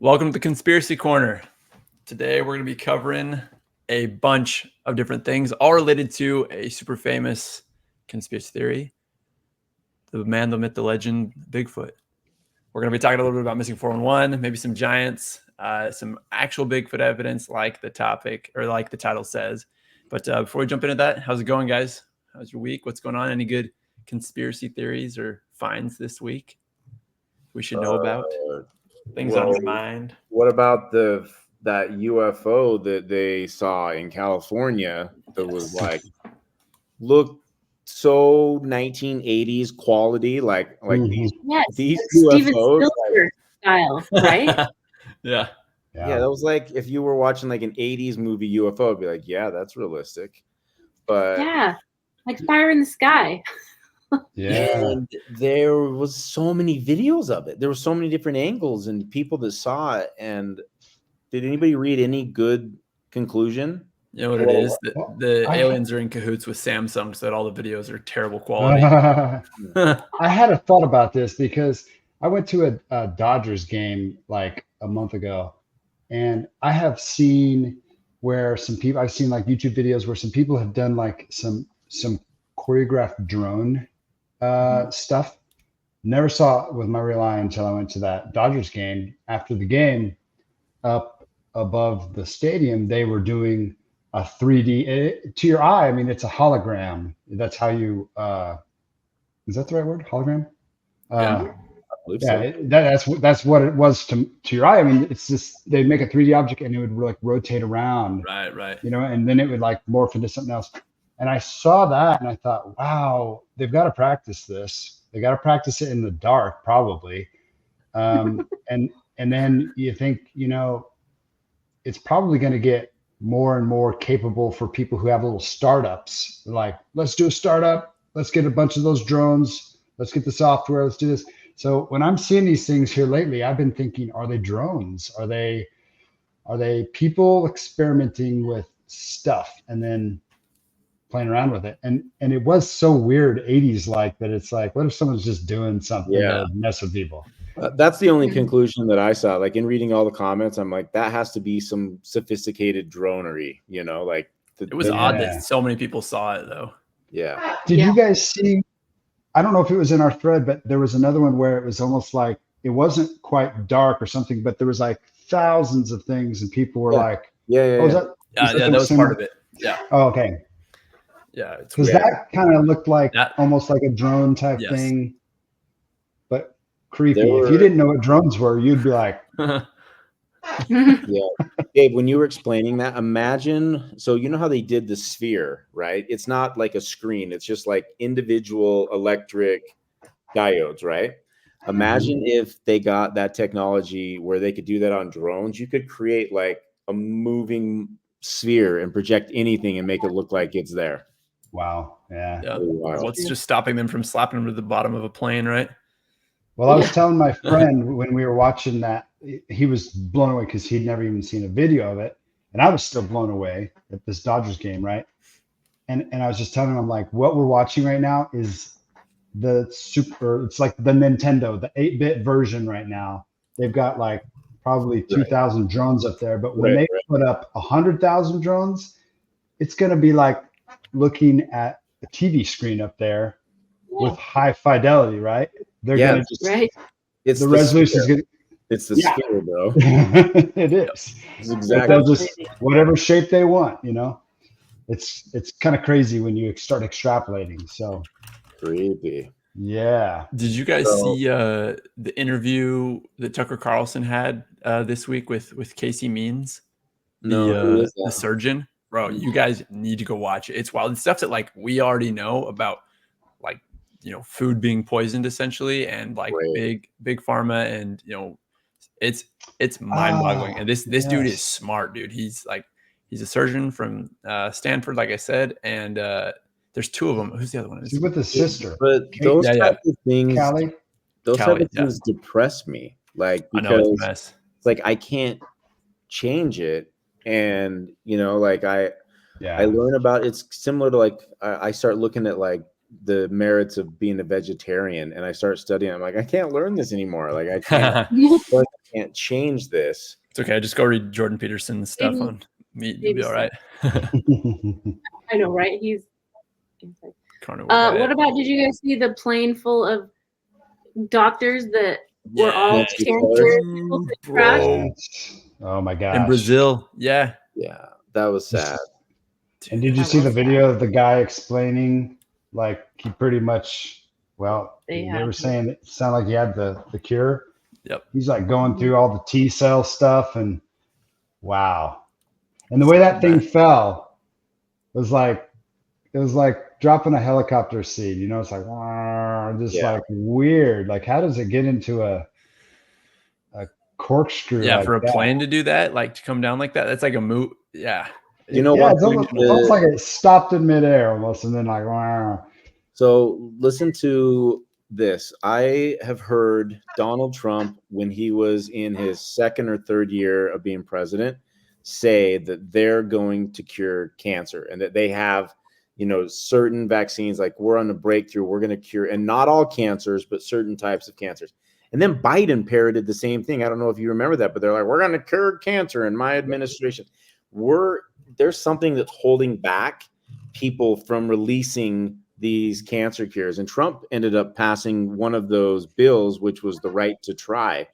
Welcome to the Conspiracy Corner. Today we're going to be covering a bunch of different things, all related to a super famous conspiracy theory, the man, the myth, the legend, Bigfoot. We're going to be talking a little bit about missing 411, maybe some giants, some actual Bigfoot evidence like the topic or like the title says. But before we jump into that, how's it going, guys? How's your week? What's going on? Any good conspiracy theories or finds this week we should know about? Things on your mind. What about that UFO that they saw in California that was like looked so 1980s quality, like these Steven UFOs Spielberg style, right? Yeah, that was like if you were watching like an 80s movie UFO, it'd be like, yeah, that's realistic. But yeah, like Fire in the Sky. Yeah, and there was so many videos of it. There were so many different angles and people that saw it. And did anybody read any good conclusion? You know what it is? The aliens are in cahoots with Samsung, so that all the videos are terrible quality. I had a thought about this because I went to a Dodgers game like a month ago, and I have seen where some people, I've seen like YouTube videos where some people have done like some choreographed drone stuff. Never saw it with my real eye until I went to that Dodgers game. After the game, up above the stadium, they were doing a 3D to your eye. I mean, it's a hologram. That's how you is that the right word? Hologram? That's what it was to your eye. I mean, it's just they make a 3D object and it would like rotate around. Right. You know, and then it would like morph into something else. And I saw that and I thought, wow, they've got to practice this. They got to practice it in the dark, probably. And then you think, you know, it's probably going to get more and more capable for people who have little startups. Like, let's do a startup. Let's get a bunch of those drones. Let's get the software. Let's do this. So when I'm seeing these things here lately, I've been thinking, are they drones? Are they people experimenting with stuff and then playing around with it? And it was so weird 80s like that. It's like, what if someone's just doing something to mess with people? That's the only conclusion that I saw. Like in reading all the comments, I'm like, that has to be some sophisticated dronery, you know, like it was odd that so many people saw it though. Yeah. Did you guys see, I don't know if it was in our thread, but there was another one where it was almost like it wasn't quite dark or something, but there was like thousands of things and people were like, that was part of it. Yeah. Oh, okay. Yeah, because that kind of looked like almost like a drone type thing, but creepy. If you didn't know what drones were, you'd be like, yeah. Dave, when you were explaining that, imagine, so you know how they did the sphere, right? It's not like a screen. It's just like individual electric diodes, right? Imagine if they got that technology where they could do that on drones. You could create like a moving sphere and project anything and make it look like it's there. Wow. Yeah. What's just stopping them from slapping them to the bottom of a plane, right? Well, I was telling my friend when we were watching that, he was blown away because he'd never even seen a video of it. And I was still blown away at this Dodgers game, right? And I was just telling him, I'm like, what we're watching right now is it's like the Nintendo, the 8-bit version right now. They've got like probably 2,000 drones up there. But when they put up 100,000 drones, it's going to be like looking at a TV screen up there with high fidelity, right? They're going to just, it's the resolution is going to, it's the scale, bro. It is. It's exactly. They'll just whatever shape they want, you know. It's kind of crazy when you start extrapolating. So creepy. Yeah. Did you guys see the interview that Tucker Carlson had this week with Casey Means, the surgeon? Bro, you guys need to go watch it. It's wild. It's stuff that like we already know about, like, you know, food being poisoned essentially, and like big pharma, and you know, it's mind-boggling. And this dude is smart, dude. He's a surgeon from Stanford, like I said, and there's two of them. Who's the other one? He's with his sister. But those type of things, type of things depress me. Like, because I know it's a mess. It's like I can't change it. And you know, like I learn about, it's similar to like I start looking at like the merits of being a vegetarian, and I start studying. I'm like, I can't learn this anymore. Like I can't. can't change this. It's okay. Just go read Jordan Peterson's stuff Maybe- on meat. You'll be all right. I know, right? He's. Carnivore What diet. about? Did you guys see the plane full of doctors that were all Yes. cancer people that crashed? Yes. Oh my gosh. In Brazil? Yeah. Yeah, that was sad. And did you That see the was video of the guy explaining, like he pretty much, well, They they had were to. saying it sounded like he had the cure. Yep. He's like going through all the T cell stuff and wow. And the way that thing fell was like, it was like dropping a helicopter seed, you know, it's like, just Yeah. like weird. Like, how does it get into a corkscrew? Yeah, like for a that? plane to do that, like to come down like that, that's like a move. Yeah. You know Yeah, what? it's almost like it stopped in midair almost, and then like, So listen to this. I have heard Donald Trump, when he was in his second or third year of being president, say that they're going to cure cancer and that they have, you know, certain vaccines, like we're on a breakthrough, we're going to cure, and not all cancers, but certain types of cancers. And then Biden parroted the same thing. I don't know if you remember that, but they're like, we're going to cure cancer in my administration. There's something that's holding back people from releasing these cancer cures. And Trump ended up passing one of those bills, which was the right to try,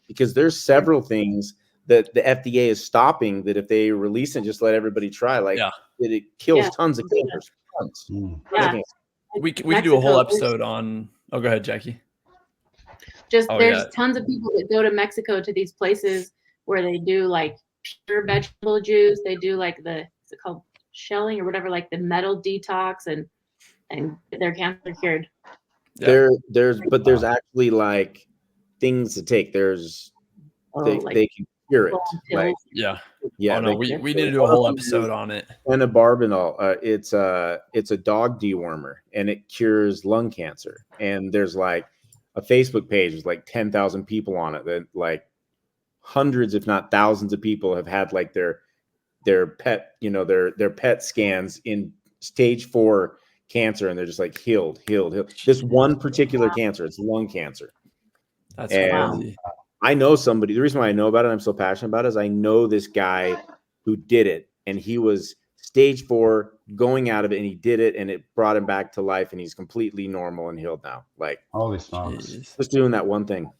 because there's several things that the FDA is stopping that if they release it, just let everybody try, like it kills tons of cancers. Tons. Yeah. We could do a whole episode on. Oh, go ahead, Jackie. There's tons of people that go to Mexico to these places where they do like pure vegetable juice. They do like is it called shelling or whatever, like the metal detax, and get their cancer cured. Yeah. There's actually like things to take. They can cure it. Like, yeah. Oh, no, we need to do a whole episode on it. Phenobarbital, it's a dog dewormer and it cures lung cancer. And there's like a Facebook page with like 10,000 people on it that like hundreds, if not thousands of people have had like their pet, you know, their pet scans in stage 4 cancer, and they're just like healed. This one particular cancer, it's lung cancer. That's crazy. I know somebody. The reason why I know about it, I'm so passionate about it, is I know this guy who did it, and he was stage 4, going out of it, and he did it, and it brought him back to life, and he's completely normal and healed now. Like, holy smokes, just doing that one thing.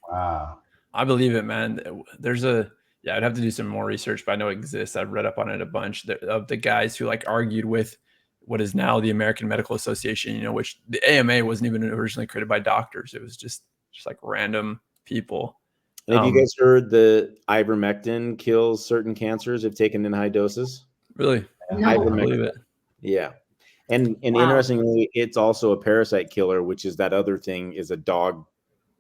Wow. I believe it, man. I'd have to do some more research, but I know it exists. I've read up on it a bunch of the guys who like argued with what is now the American Medical Association, you know, which the AMA wasn't even originally created by doctors. It was just like random people. And have you guys heard that ivermectin kills certain cancers if taken in high doses? Really? No. I believe it. Yeah. And interestingly, it's also a parasite killer, which is that other thing, is a dog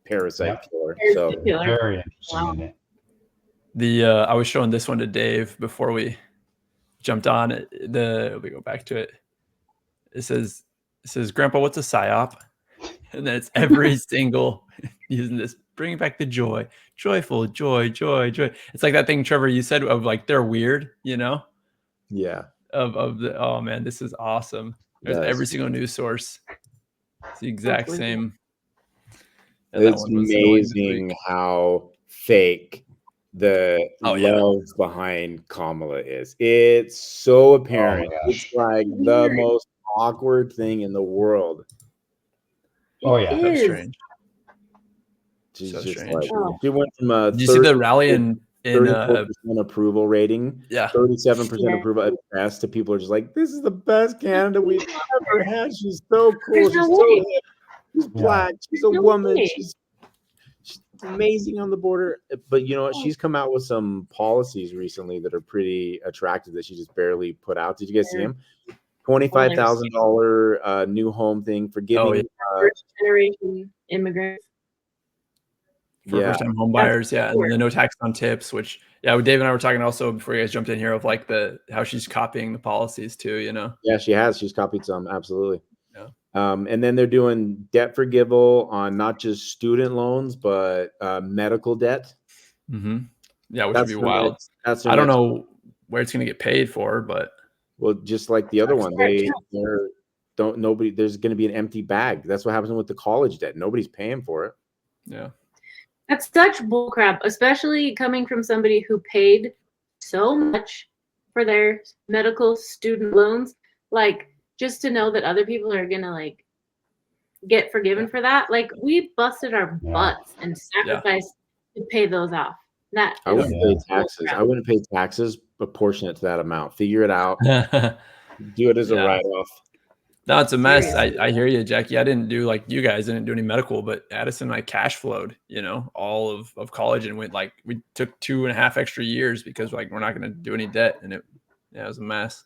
parasite killer. So very interesting. I was showing this one to Dave before we jumped on it. We go back to it. It says, Grandpa, what's a psyop? And then it's every single using this, bringing back the joy, joyful, joy. It's like that thing, Trevor, you said of like, they're weird, you know? Yeah. Of the, oh man, this is awesome. There's every single news source. It's the exact same. It's amazing how fake the love behind Kamala is. It's so apparent. It's like the most awkward thing in the world. Oh yeah, that's strange. She's so just strange. like, she went from Did you see the rally in 34% approval rating, 37% Yeah. approval at best, to people are just like, this is the best candidate we've ever had. She's so cool. She's so hip. She's black. She's a woman. She's amazing on the border. But you know what? She's come out with some policies recently that are pretty attractive that she just barely put out. Did you guys see them? $25,000 new home thing for giving first generation immigrants. For first-time home buyers, and the no tax on tips, which Dave and I were talking also before you guys jumped in here of like how she's copying the policies too, you know. Yeah, she has. She's copied some, absolutely. Yeah. And then they're doing debt forgivable on not just student loans, but medical debt. Mm-hmm. Yeah, which would be wild. I don't know where it's going to get paid for, but just like the other one, there's going to be an empty bag. That's what happens with the college debt. Nobody's paying for it. Yeah. That's such bullcrap, especially coming from somebody who paid so much for their medical student loans. Like, just to know that other people are gonna like get forgiven for that. Like, we busted our butts and sacrificed to pay those off. That I wouldn't pay taxes. I wouldn't pay taxes proportionate to that amount. Figure it out. Do it as a write-off. No, it's a mess. I hear you, Jackie. I didn't do like you guys didn't do any medical, but Addison and I cash flowed, all of college, and went we took 2.5 extra years because we're not going to do any debt, and it was a mess.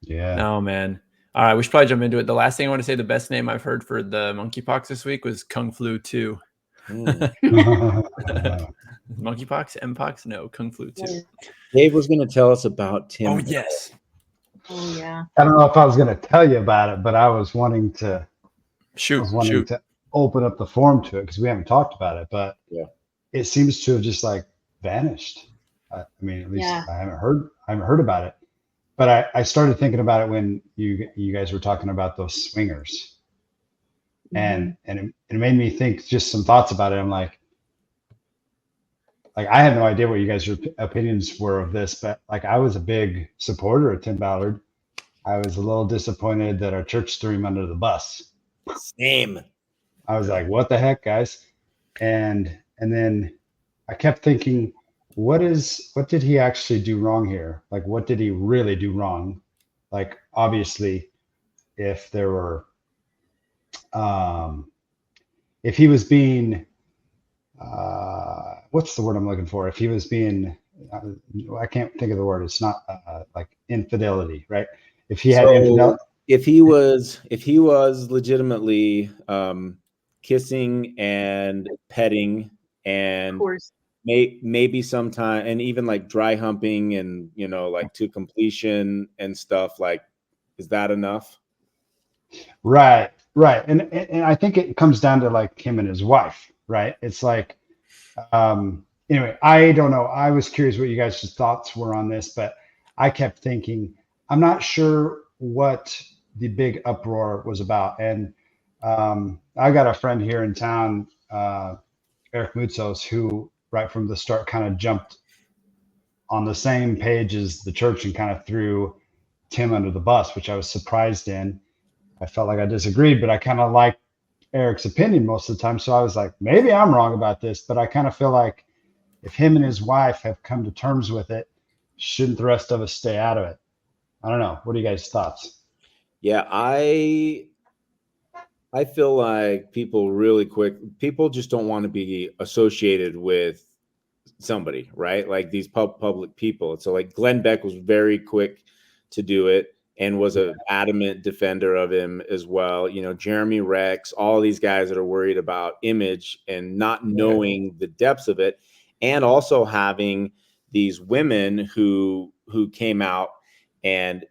Yeah. No, man. All right, we should probably jump into it. The last thing I want to say, the best name I've heard for the monkeypox this week was Kung Flu 2. Monkeypox, Mpox? No, Kung Flu 2. Dave was going to tell us about Tim. Oh, yes. Oh, yeah. I don't know if I was going to tell you about it, but I was wanting to to open up the forum to it because we haven't talked about it, but it seems to have just vanished. I mean, at least I haven't heard about it. But I started thinking about it when you guys were talking about those swingers, and it made me think just some thoughts about it. I'm like I have no idea what you guys' opinions were of this, but I was a big supporter of Tim Ballard. I was a little disappointed that our church threw him under the bus. Same. I was like, what the heck, guys? And then I kept thinking, what did he actually do wrong here? What did he really do wrong? Obviously, if there were, if he was being, what's the word I'm looking for? If he was being, I can't think of the word. It's not infidelity, right? If he had infidelity. If he was legitimately kissing and petting and maybe sometime, and even dry humping and to completion and stuff, is that enough? Right. And I think it comes down to him and his wife, right? It's anyway, I don't know. I was curious what you guys' thoughts were on this, but I kept thinking, I'm not sure what the big uproar was about. And I got a friend here in town, Eric Mutzos, who right from the start kind of jumped on the same page as the church and kind of threw Tim under the bus, which I was surprised in. I felt like I disagreed, but I kind of liked Eric's opinion most of the time. So I was like, maybe I'm wrong about this, but I kind of feel like if him and his wife have come to terms with it, shouldn't the rest of us stay out of it? I don't know. What are you guys' thoughts? Yeah, I feel like people just don't want to be associated with somebody, right? These public people. So Glenn Beck was very quick to do it and was an adamant defender of him as well. Jeremy Rex, all these guys that are worried about image and not knowing the depths of it, and also having these women who came out, and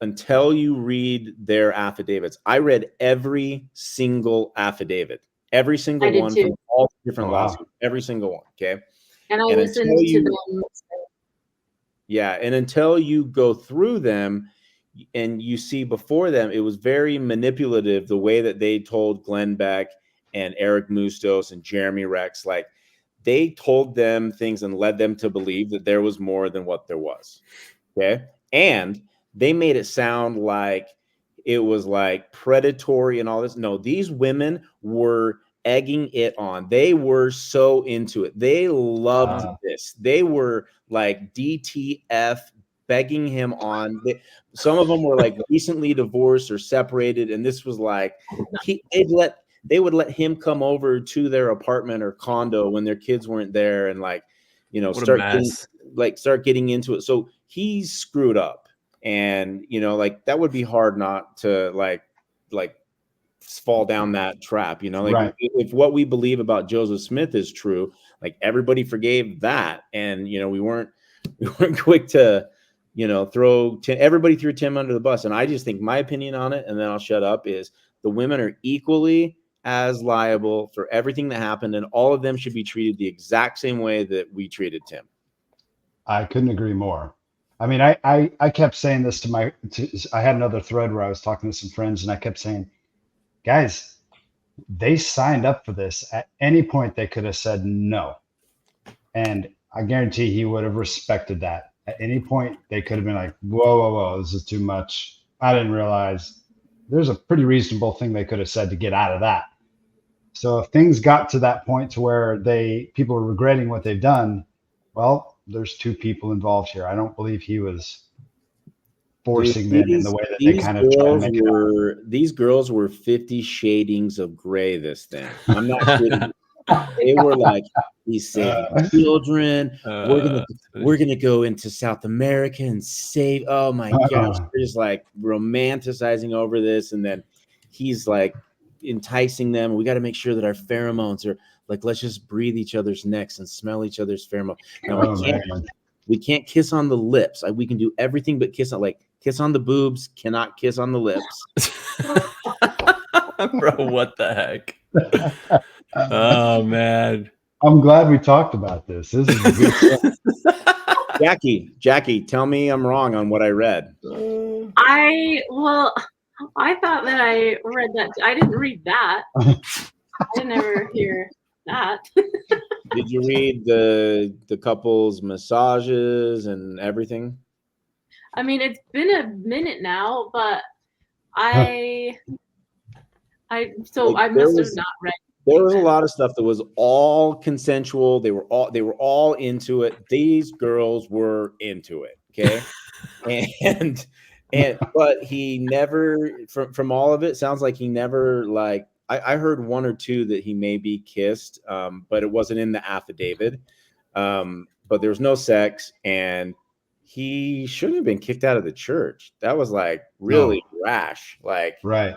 until you read their affidavits, I read every single affidavit, every single one from all different lawsuits, every single one. Okay. And I listened to them. Yeah. And until you go through them and you see before them, it was very manipulative the way that they told Glenn Beck and Eric Mustos and Jeremy Rex. They told them things and led them to believe that there was more than what there was. Okay. And they made it sound like it was predatory and all this. No, these women were egging it on. They were so into it. They loved this. They were DTF, begging him on. Some of them were recently divorced or separated. And this was they would let him come over to their apartment or condo when their kids weren't there and start getting into it. So he's screwed up. And that would be hard not to fall down that trap. Right. If what we believe about Joseph Smith is true, everybody forgave that, and we weren't quick to everybody threw Tim under the bus. And I just think my opinion on it, and then I'll shut up, is the women are equally as liable for everything that happened, and all of them should be treated the exact same way that we treated Tim. I couldn't agree more. I mean, I kept saying this I had another thread where I was talking to some friends, and I kept saying, guys, they signed up for this. At any point, they could have said no. And I guarantee he would have respected that. At any point, they could have been like, whoa, this is too much. I didn't realize. There's a pretty reasonable thing they could have said to get out of that. So if things got to that point to where people are regretting what they've done, well, there's two people involved here. I don't believe he was forcing them in the way that they kind of try to make it out. These girls were 50 shadings of gray, this thing. I'm not kidding. They were like, he's saving children. We're gonna go into South America and save. Oh my gosh, they're just like romanticizing over this, and then he's like enticing them. We got to make sure that our pheromones are like, let's just breathe each other's necks and smell each other's pheromones. Now we can't kiss on the lips. We can do everything but kiss on the boobs. Cannot kiss on the lips. Bro, what the heck? Oh man, I'm glad we talked about this. This is a good stuff. Jackie, tell me I'm wrong on what I read. I thought that I read that. I didn't read that. I didn't ever hear that. Did you read the couple's massages and everything? I mean, it's been a minute now, but I must have not read. There was a lot of stuff that was all consensual. They were all into it. These girls were into it. Okay. But he never, from all of it, sounds like he never, like, I heard one or two that he maybe kissed, but it wasn't in the affidavit. But there was no sex, and he shouldn't have been kicked out of the church. That was like really rash. Like, right.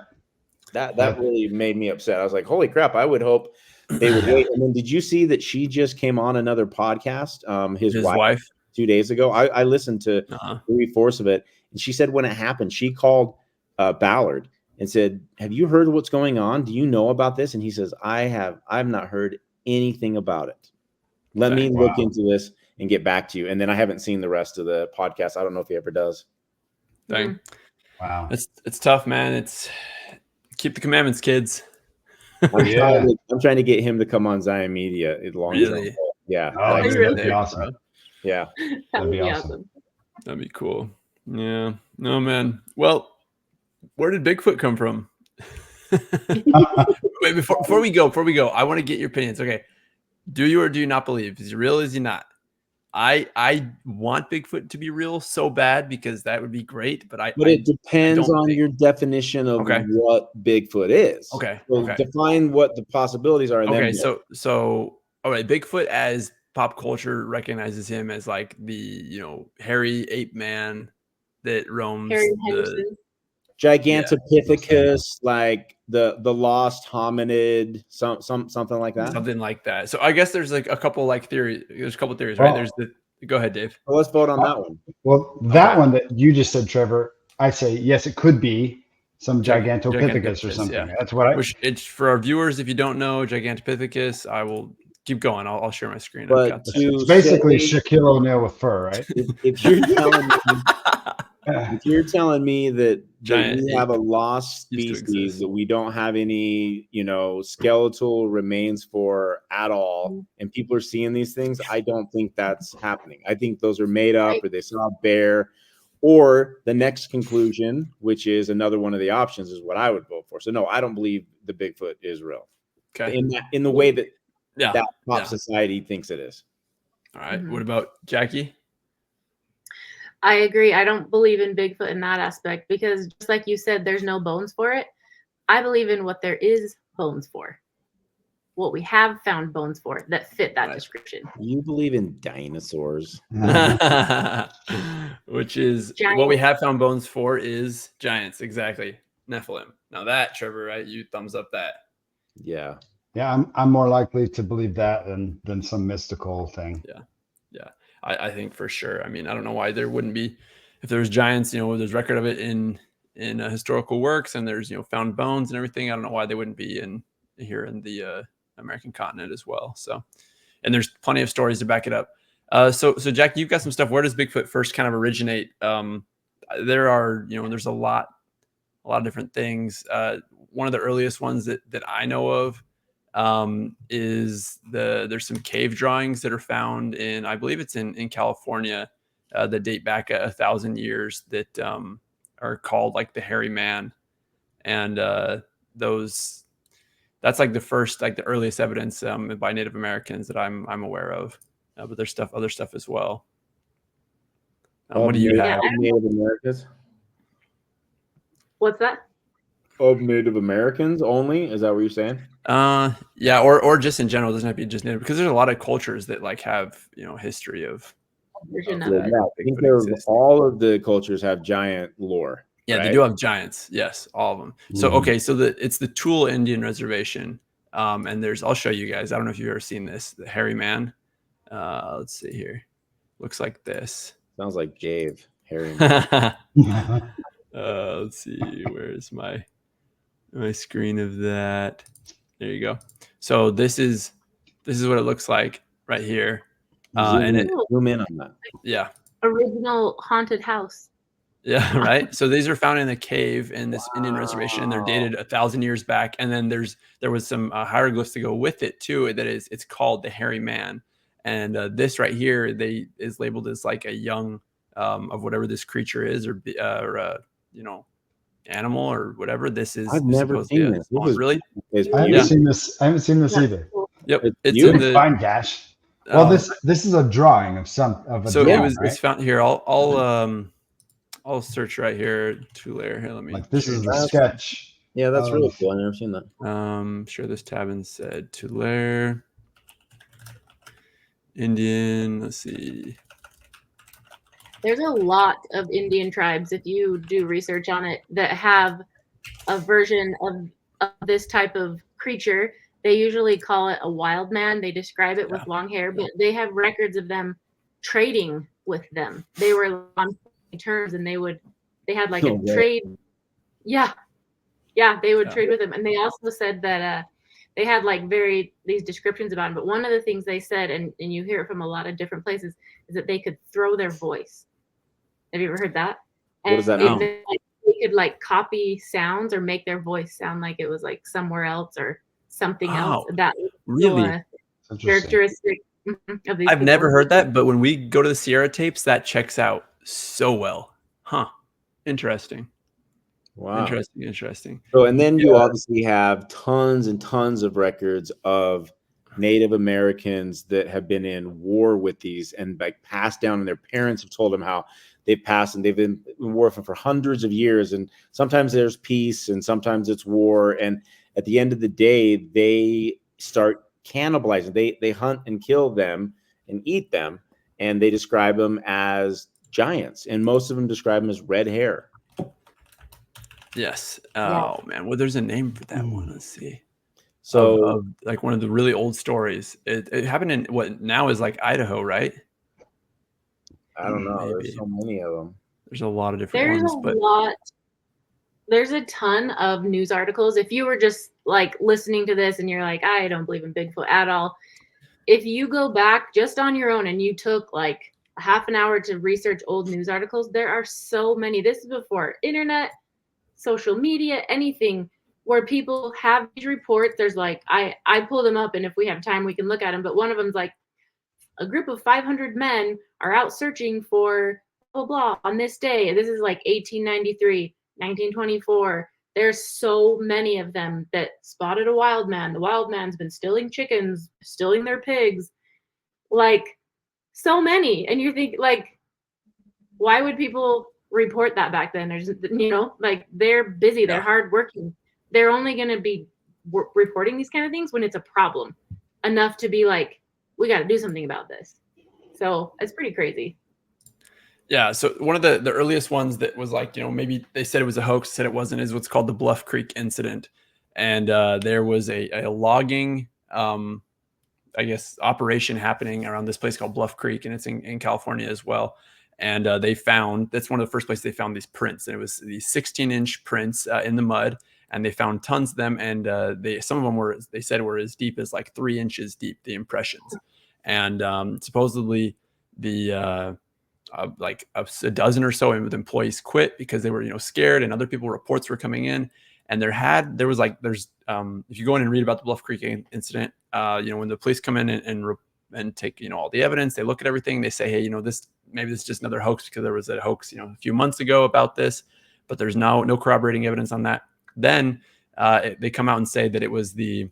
That really made me upset. I was like, holy crap, I would hope they would wait. And then did you see that she just came on another podcast? His wife 2 days ago. I listened to 3/4 of it, and she said when it happened, she called Ballard and said, have you heard what's going on? Do you know about this? And he says, I've not heard anything about it. Let me look into this and get back to you. And then I haven't seen the rest of the podcast. I don't know if he ever does. Dang. Wow. It's tough, man. It's keep the commandments, kids. I'm trying to get him to come on Zion Media. Really? Yeah. Oh, that'd be awesome. Yeah. That'd be awesome. That'd be cool. Yeah. No, man. Well, where did Bigfoot come from? Wait, before we go, I want to get your opinions. Okay. Do you or do you not believe? Is he real? Is he not? I want Bigfoot to be real so bad because that would be great, but it depends on your definition of what Bigfoot is. Okay. So define what the possibilities are. And so all right, Bigfoot as pop culture recognizes him as like the hairy ape man that roams the Gigantopithecus, like the lost hominid, something like that. Something like that. So I guess there's like a couple theories. There's a couple theories, right? There's go ahead, Dave. Well, let's vote on that one. Well, that one that you just said, Trevor, I say yes, it could be some Gigantopithecus or something. Yeah. That's what it's for our viewers. If you don't know Gigantopithecus, I will keep going. I'll share my screen. But it's basically Shaquille O'Neal with fur, right? If you're telling me that we have a lost species that we don't have any, skeletal remains for at all, and people are seeing these things, I don't think that's happening. I think those are made up, or they saw a bear, or the next conclusion, which is another one of the options, is what I would vote for. So no, I don't believe the Bigfoot is real. Okay. In the way that pop society thinks it is. All right. What about Jackie? I agree. I don't believe in Bigfoot in that aspect because just like you said, there's no bones for it. I believe in what there is bones for. What we have found bones for that fit that description. You believe in dinosaurs. Which is giants. What we have found bones for is giants. Exactly. Nephilim. Now that, Trevor, right? You thumbs up that. Yeah. Yeah, I'm more likely to believe that than some mystical thing. Yeah. I think for sure. I mean, I don't know why there wouldn't be, if there's giants, there's record of it in historical works, and there's found bones and everything. I don't know why they wouldn't be here in the American continent as well. So, and there's plenty of stories to back it up. So Jack, you've got some stuff. Where does Bigfoot first kind of originate? There are there's a lot of different things. one of the earliest ones that I know of is there's some cave drawings that are found in, I believe it's in California, that date back 1,000 years that are called like the hairy man. And that's like the first, like the earliest evidence by Native Americans that I'm aware of. But there's other stuff as well. What do you have? Native Americans? What's that? Of Native Americans only? Is that what you're saying? Yeah, or just in general. It doesn't have to be just Native, because there's a lot of cultures that like have, you know, history of that. I think all of the cultures have giant lore. Yeah, right? They do have giants. Yes, all of them. So okay, so it's the Tool Indian Reservation, and I'll show you guys. I don't know if you've ever seen this, the hairy man. Let's see here. Looks like this. Sounds like Gabe. Hairy man. Let's see. Where's my screen of that? There you go. So this is what it looks like right here. Zoom in on that. Yeah. Original haunted house. Yeah, right. So these are found in a cave in this Indian reservation, and they're dated 1,000 years back. And then there was some hieroglyphs to go with it too. It's called the hairy man. And this right here, is labeled as like a young of whatever this creature is, or you know, animal or whatever. This is. I've never seen this. Really? I haven't seen this either. Yep. It's in the fine Gash. Well, this is a drawing of a. So drawing, right? It's found here. I'll search right here. Tulare. Here, let me. Like this is the sketch. Yeah, that's really cool. I've never seen that. Share this tab and said Tulare Indian. Let's see. There's a lot of Indian tribes, if you do research on it, that have a version of this type of creature. They usually call it a wild man. They describe it with long hair, but they have records of them trading with them. They were on terms, and they had like a trade. Yeah, they would trade with them. And they also said that they had like these descriptions about them. But one of the things they said, and you hear it from a lot of different places, is that they could throw their voice. Have you ever heard that? What does that mean? They could like copy sounds or make their voice sound like it was like somewhere else or something else. That was really characteristic of these. I've never heard that, but when we go to the Sierra tapes, that checks out so well. Huh. Interesting. Wow. Interesting. So, and then you obviously have tons and tons of records of Native Americans that have been in war with these and like passed down, and their parents have told them how they've passed, and they've been in war for hundreds of years. And sometimes there's peace and sometimes it's war. And at the end of the day, they start cannibalizing. They hunt and kill them and eat them. And they describe them as giants. And most of them describe them as red hair. Yes. Oh man. Well, there's a name for that one. Let's see. So like one of the really old stories. It happened in what now is like Idaho, right? I don't know. Maybe. There's so many of them. There's a lot of different ones. There's a ton of news articles. If you were just like listening to this and you're like, I don't believe in Bigfoot at all. If you go back just on your own and you took like a half an hour to research old news articles, there are so many. This is before internet, social media, anything, where people have these reports. There's like, I pull them up, and if we have time, we can look at them. But one of them's like, a group of 500 men are out searching for blah, blah, blah on this day. This is like 1893, 1924. There's so many of them that spotted a wild man. The wild man's been stealing chickens, stealing their pigs, like so many. And you think, like, why would people report that back then? There's, like, they're busy, they're hardworking. They're only going to be reporting these kind of things when it's a problem enough to be like, we got to do something about this. So it's pretty crazy. Yeah. So one of the earliest ones that was like, maybe they said it was a hoax, said it wasn't, is what's called the Bluff Creek incident. And there was a logging, I guess, operation happening around this place called Bluff Creek, and it's in California as well. And they found, that's one of the first places they found these prints, and it was these 16-inch prints in the mud. And they found tons of them, and some of them they said were as deep as like 3 inches deep, the impressions. And supposedly the like a dozen or so of the employees quit because they were scared, and other reports were coming in. And there was like, if you go in and read about the Bluff Creek incident, when the police come in and take, all the evidence, they look at everything, they say, hey, maybe this is just another hoax because there was a hoax, a few months ago about this, but there's no corroborating evidence on that. Then they come out and say that it was the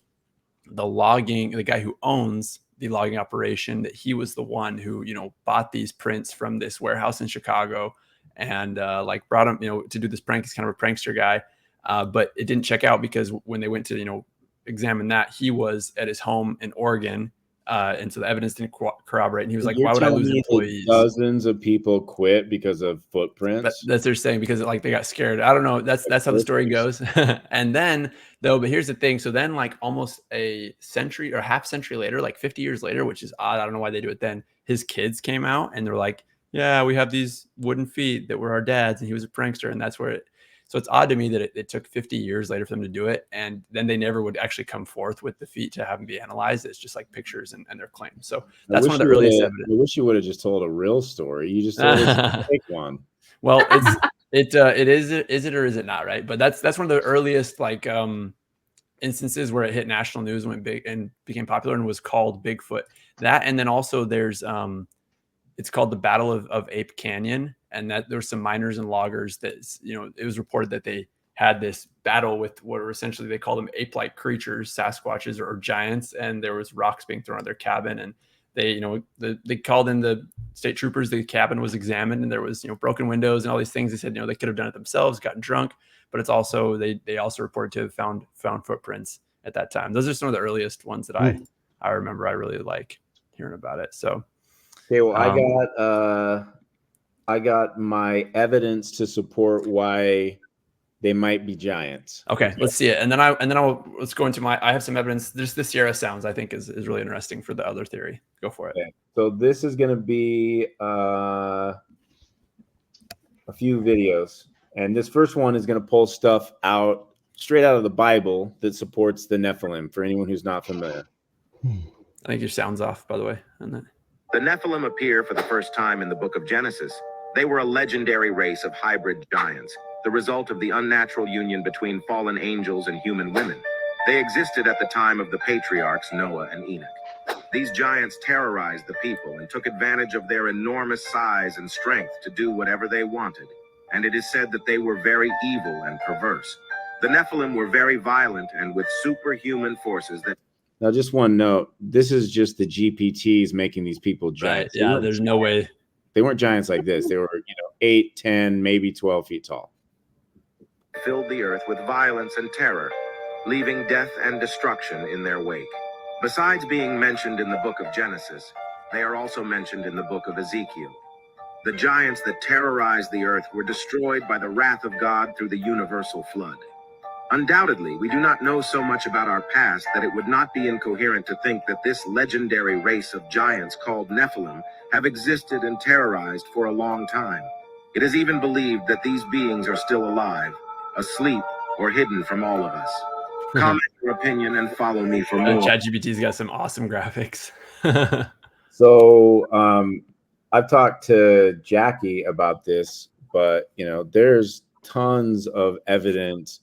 guy who owns the logging operation, that he was the one who, bought these prints from this warehouse in Chicago and brought him, to do this prank. He's kind of a prankster guy. But it didn't check out because when they went to, examine that, he was at his home in Oregon. And so the evidence didn't corroborate. And he was like, why would I lose employees? Dozens of people quit because of footprints. That's what they're saying, because they got scared. I don't know. That's how the story goes. And then but here's the thing. So then almost a century or half century later, 50 years later, which is odd. I don't know why they do it then. His kids came out and they're like, yeah, we have these wooden feet that were our dad's, and he was a prankster. And that's where so it's odd to me that it took 50 years later for them to do it. And then they never would actually come forth with the feet to have them be analyzed. It's just like pictures and their claims. So that's one of the earliest evidence. I wish you would have just told a real story. You just told us a fake one. Well, it is it or is it not, right? But that's one of the earliest instances where it hit national news, went big and became popular, and was called Bigfoot. That, and then also there's it's called the Battle of Ape Canyon, and that there were some miners and loggers that, it was reported that they had this battle with what were essentially, they called them ape-like creatures, Sasquatches or giants, and there was rocks being thrown at their cabin, and they, they called in the state troopers. The cabin was examined, and there was, broken windows and all these things. They said, they could have done it themselves, gotten drunk, but it's also, they also reported to have found footprints at that time. Those are some of the earliest ones that I remember. I really like hearing about it. So, okay, well, I got my evidence to support why they might be giants. Okay, let's see it, and then let's go into I have some evidence. There's the Sierra Sounds, I think is really interesting for the other theory. Go for it. Okay. So this is going to be a few videos, and this first one is going to pull stuff out straight out of the Bible that supports the Nephilim. For anyone who's not familiar, I think your sound's off, by the way. The Nephilim appear for the first time in the book of Genesis. They were a legendary race of hybrid giants, the result of the unnatural union between fallen angels and human women. They existed at the time of the patriarchs Noah and Enoch. These giants terrorized the people and took advantage of their enormous size and strength to do whatever they wanted. And it is said that they were very evil and perverse. The Nephilim were very violent and with superhuman forces that... Now, just one note, this is just the GPTs making these people giants. Right, yeah, there's no way. They weren't giants like this. They were, 8, 10, maybe 12 feet tall. Filled the earth with violence and terror, leaving death and destruction in their wake. Besides being mentioned in the book of Genesis, they are also mentioned in the book of Ezekiel. The giants that terrorized the earth were destroyed by the wrath of God through the universal flood. Undoubtedly, we do not know so much about our past that it would not be incoherent to think that this legendary race of giants called Nephilim have existed and terrorized for a long time. It is even believed that these beings are still alive, asleep, or hidden from all of us. Comment your opinion and follow me for more. ChatGPT's got some awesome graphics. So I've talked to Jackie about this, but there's tons of evidence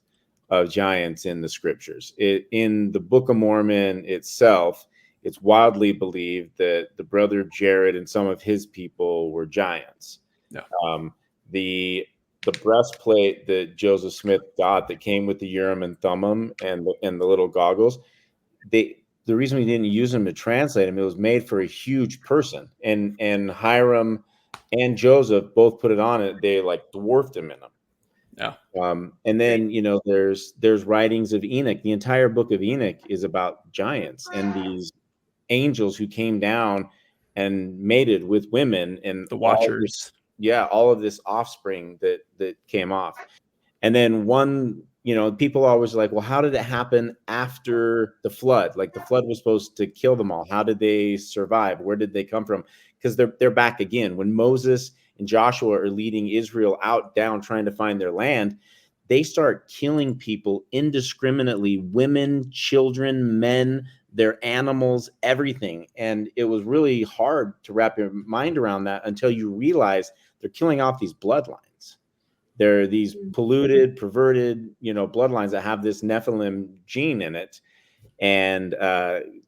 of giants in the scriptures. In the Book of Mormon itself, it's widely believed that the brother Jared and some of his people were giants. Yeah. The breastplate that Joseph Smith got that came with the Urim and Thummim and the little goggles, the reason we didn't use them to translate them, it was made for a huge person, and Hiram and Joseph both put it on it. They dwarfed him in them. Yeah. And then there's writings of Enoch. The entire book of Enoch is about giants and these angels who came down and mated with women and the Watchers. All of this offspring that came off. And then people always like, well, how did it happen after the flood? Like the flood was supposed to kill them all. How did they survive? Where did they come from? Because they're back again. When Moses and Joshua are leading Israel down trying to find their land, they start killing people indiscriminately, women, children, men, their animals, everything. And it was really hard to wrap your mind around that until you realize they're killing off these bloodlines. There are these polluted, perverted, bloodlines that have this Nephilim gene in it. And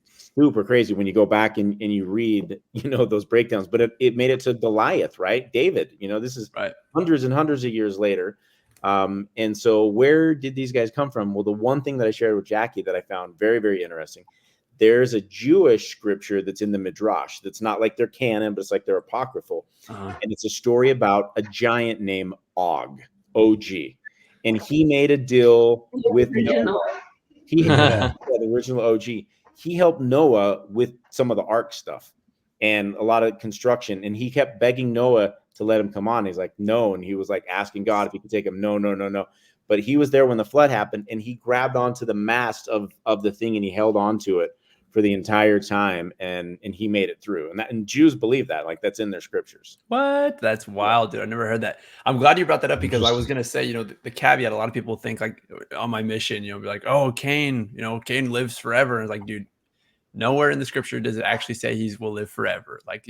super crazy when you go back and you read, those breakdowns. But it made it to Goliath, right? David, this is right. hundreds and hundreds of years later. And so where did these guys come from? Well, the one thing that I shared with Jackie that I found very, very interesting, there's a Jewish scripture that's in the Midrash that's not like they're canon, but it's like they're apocryphal. And it's a story about a giant named Og, O-G. And he made a deal with Noah. The original OG. He helped Noah with some of the ark stuff and a lot of construction. And he kept begging Noah to let him come on. He's like, no. And he was like asking God if he could take him. No. But he was there when the flood happened, and he grabbed onto the mast of the thing, and he held on to it for the entire time, and he made it through. And Jews believe that, like that's in their scriptures. What? That's wild, dude. I never heard that. I'm glad you brought that up, because I was gonna say, the caveat. A lot of people think, like, on my mission, be like, oh, Cain, Cain lives forever. And it's like, dude, nowhere in the scripture does it actually say he will live forever. Like,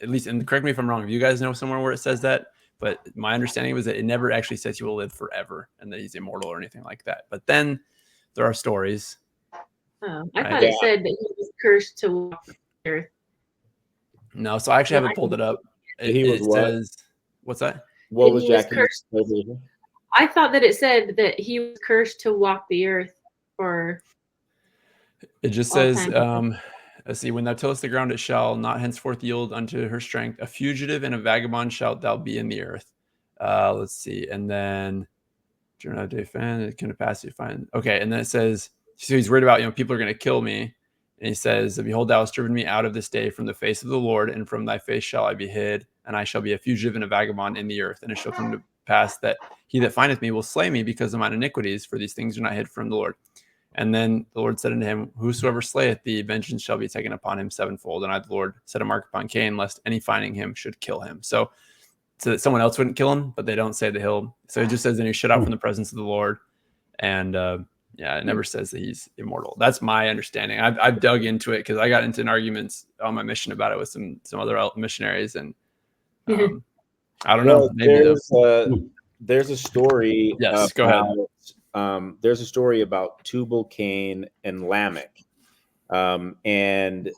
at least, and correct me if I'm wrong, if you guys know somewhere where it says that, but my understanding was that it never actually says he will live forever and that he's immortal or anything like that. But then there are stories. Oh, I thought it said that he was cursed to walk the earth. No, so I actually haven't pulled it up. It says, what's that? What was Jackie's? I thought that it said that he was cursed to walk the earth for. It just says, let's see, when thou tillest the ground, it shall not henceforth yield unto her strength. A fugitive and a vagabond shalt thou be in the earth. Let's see. And then, it can pass you find. Okay. And then it says, so he's worried about, people are going to kill me. And he says, behold, thou hast driven me out of this day from the face of the Lord, and from thy face shall I be hid, and I shall be a fugitive and a vagabond in the earth. And it shall come to pass that he that findeth me will slay me because of mine iniquities, for these things are not hid from the Lord. And then the Lord said unto him, whosoever slayeth thee, vengeance shall be taken upon him sevenfold. And I, the Lord, set a mark upon Cain, lest any finding him should kill him. So that someone else wouldn't kill him, but they don't say that he'll. So it just says, then he shut out from the presence of the Lord. And it never says that he's immortal. That's my understanding. I've dug into it because I got into arguments on my mission about it with some other missionaries. And I don't know. Maybe there's a story. Yes, go ahead. There's a story about Tubal-Cain and Lamech. And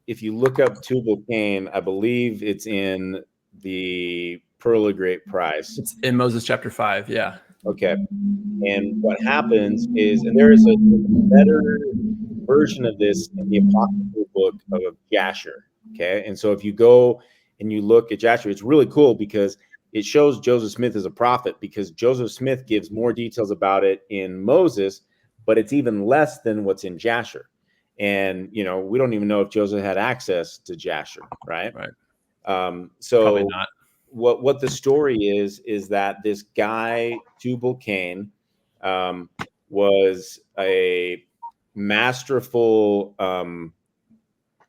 if you look up Tubal-Cain, I believe it's in the Pearl of Great Price. It's in Moses chapter 5. Yeah. Okay. And what happens is, and there is a better version of this in the apocryphal book of Jasher. Okay. And so if you go and you look at Jasher, it's really cool because it shows Joseph Smith as a prophet, because Joseph Smith gives more details about it in Moses, but it's even less than what's in Jasher. And, we don't even know if Joseph had access to Jasher. Right. So probably not. What the story is that this guy, Tubal-Cain, was a masterful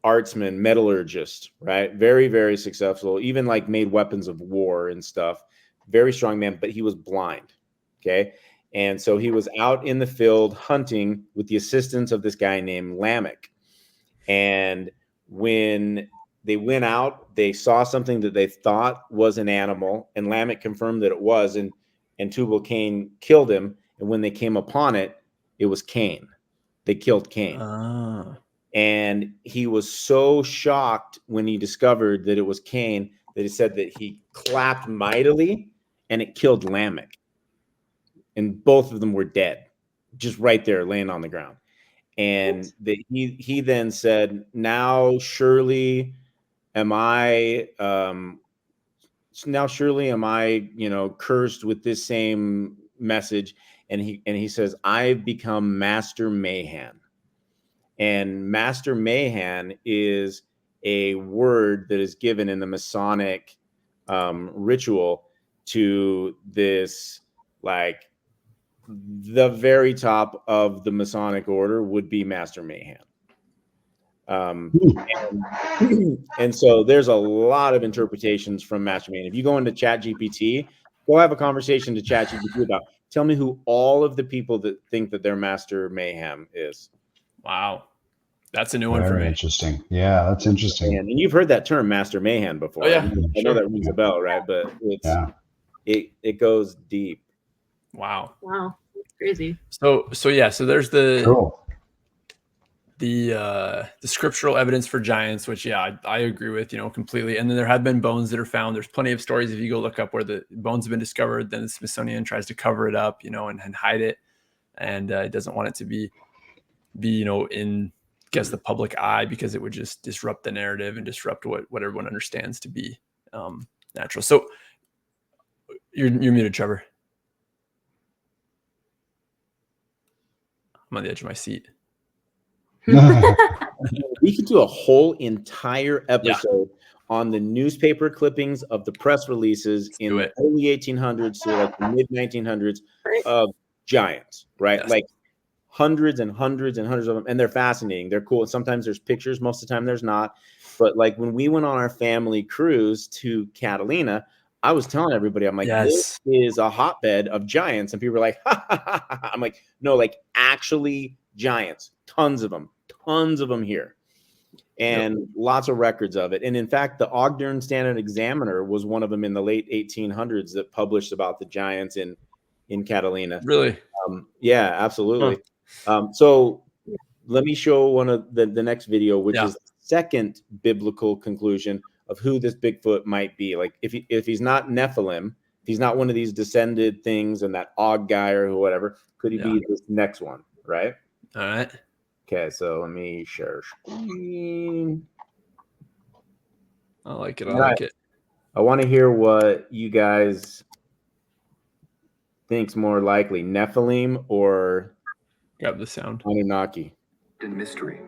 artsman, metallurgist, right? Very, very successful, even like made weapons of war and stuff. Very strong man, but he was blind. Okay. And so he was out in the field hunting with the assistance of this guy named Lamech. And when they went out, they saw something that they thought was an animal, and Lamech confirmed that it was, and Tubal-Cain killed him. And when they came upon it, it was Cain. They killed Cain. And he was so shocked when he discovered that it was Cain that he said that he clapped mightily and it killed Lamech. And both of them were dead, just right there laying on the ground. And he then said, now surely am I cursed with this same message. And he says, I've become Master Mahan. And Master Mahan is a word that is given in the Masonic ritual to this, like, the very top of the Masonic order would be Master Mahan. And so there's a lot of interpretations from Master Mahan. If you go into ChatGPT, go have a conversation to ChatGPT about, tell me who all of the people that think that they're Master Mayhem is. Wow. That's a new one for me. Interesting. Yeah, that's interesting. And you've heard that term, Master Mayhem, before. Oh, yeah. I know that rings a bell, right? But it's it goes deep. Wow. Wow. Crazy. So there's the Cool. the scriptural evidence for giants, which I agree with, completely. And then there have been bones that are found. There's plenty of stories if you go look up where the bones have been discovered, then the Smithsonian tries to cover it up, and hide it, and it doesn't want it to be in the public eye, because it would just disrupt the narrative and disrupt what everyone understands to be natural. So you're muted, Trevor. I'm on the edge of my seat. We could do a whole entire episode on the newspaper clippings of the press releases in the early 1800s to like the mid 1900s of giants, right? Yes. Like hundreds and hundreds and hundreds of them, and they're fascinating. They're cool. Sometimes there's pictures, most of the time there's not. But like when we went on our family cruise to Catalina, I was telling everybody, I'm like, this is a hotbed of giants. And people were like, ha, ha, ha, ha. I'm like, no, like actually giants, tons of them here. And lots of records of it. And in fact, the Ogden Standard Examiner was one of them in the late 1800s that published about the giants in Catalina. Really? Yeah, absolutely. So let me show one of the next video, which is the second biblical conclusion of who this Bigfoot might be. Like if he's not Nephilim, if he's not one of these descended things and that Og guy or whatever, could he be this next one, right? All right. Okay, so let me share screen. I like it. I want to hear what you guys think's more likely, Nephilim or grab the sound. Anunnaki. In mystery.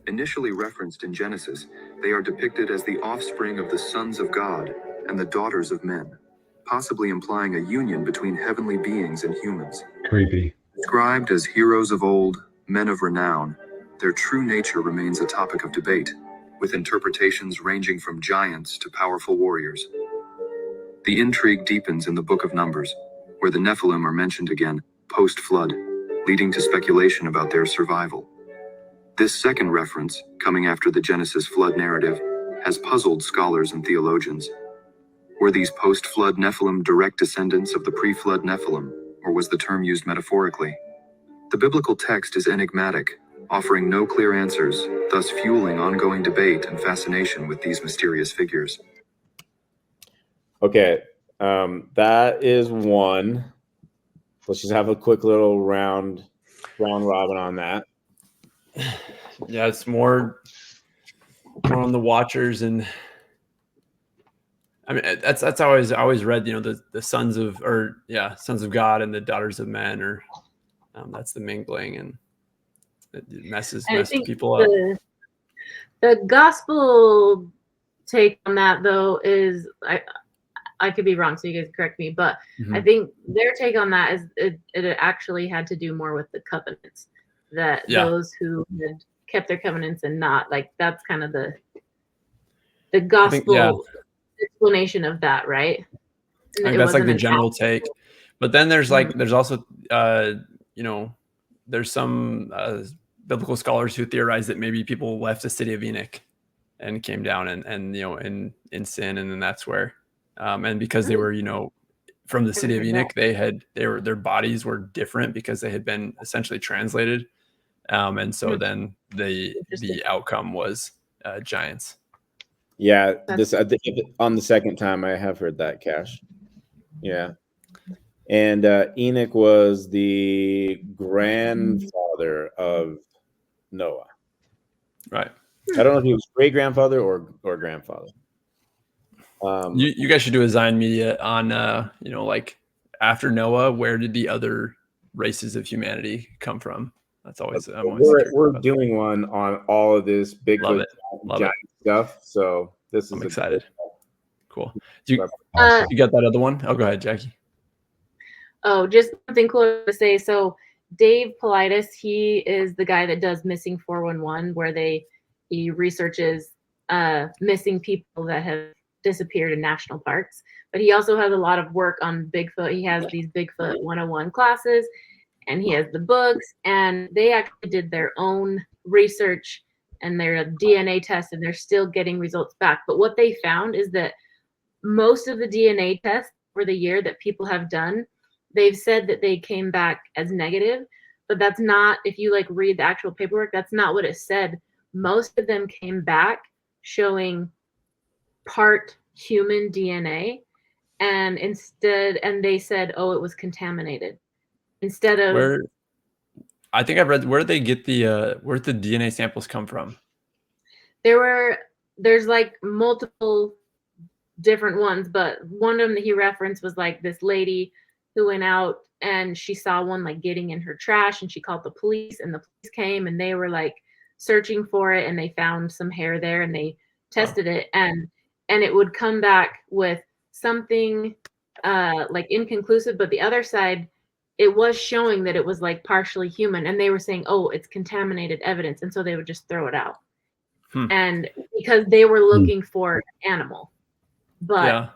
Initially referenced in Genesis, they are depicted as the offspring of the sons of God and the daughters of men, possibly implying a union between heavenly beings and humans. Creepy. Described as heroes of old, men of renown, their true nature remains a topic of debate, with interpretations ranging from giants to powerful warriors. The intrigue deepens in the Book of Numbers, where the Nephilim are mentioned again post-flood, leading to speculation about their survival. This second reference, coming after the Genesis flood narrative, has puzzled scholars and theologians. Were these post-flood Nephilim direct descendants of the pre-flood Nephilim, or was the term used metaphorically? The biblical text is enigmatic, offering no clear answers, thus fueling ongoing debate and fascination with these mysterious figures. Okay, that is one. Let's just have a quick little round robin on that. Yeah, it's more on the watchers, and I mean that's how I always read, the sons of God and the daughters of men, or that's the mingling, and it messes people up. The gospel take on that, though, is I could be wrong, so you guys correct me, but I think their take on that is it actually had to do more with the covenants, that those who had kept their covenants and not, like, that's kind of the gospel explanation of that, right? I think that's like the general take. But then there's there's also there's some biblical scholars who theorize that maybe people left the city of Enoch and came down and in sin, and then that's where and because they were from the city of Enoch, their bodies were different because they had been essentially translated, and so then the outcome was giants. Yeah, on the second time I have heard that, Cash. Yeah. And Enoch was the grandfather of Noah. Right. I don't know if he was great grandfather or grandfather. You guys should do a Zion Media on like after Noah, where did the other races of humanity come from? That's always we're doing one on all of this Bigfoot giant stuff. So I'm excited. Cool. You got that other one? Oh, go ahead, Jackie. Oh, just something cool to say. So Dave Politis, he is the guy that does Missing 411, where he researches missing people that have disappeared in national parks. But he also has a lot of work on Bigfoot. He has these Bigfoot 101 classes, and he has the books, and they actually did their own research and their DNA tests, and they're still getting results back. But what they found is that most of the DNA tests over the year that people have done, they've said that they came back as negative, but that's not, if you like read the actual paperwork, that's not what it said. Most of them came back showing part human DNA, and they said, oh, it was contaminated. Instead of I think I've read, where did they get where did the DNA samples come from? There's like multiple different ones, but one of them that he referenced was like this lady who went out and she saw one like getting in her trash, and she called the police, and the police came and they were like searching for it, and they found some hair there, and they tested it, and it would come back with something like inconclusive, but the other side, it was showing that it was like partially human, and they were saying, oh, it's contaminated evidence, and so they would just throw it out. And because they were looking for an animal, but yeah,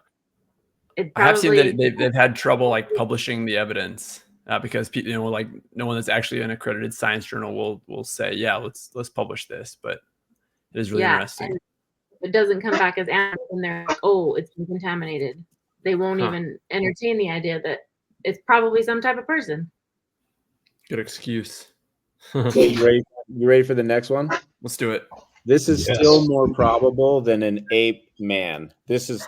it I have seen probably that they've had trouble like publishing the evidence because people, you know, like no one that's actually an accredited science journal will say, yeah, let's publish this, but it is really interesting. It doesn't come back as animal, and they're like, oh, it's been contaminated. They won't even entertain the idea that it's probably some type of person. Good excuse. You ready for the next one? Let's do it. This is still more probable than an ape man. This is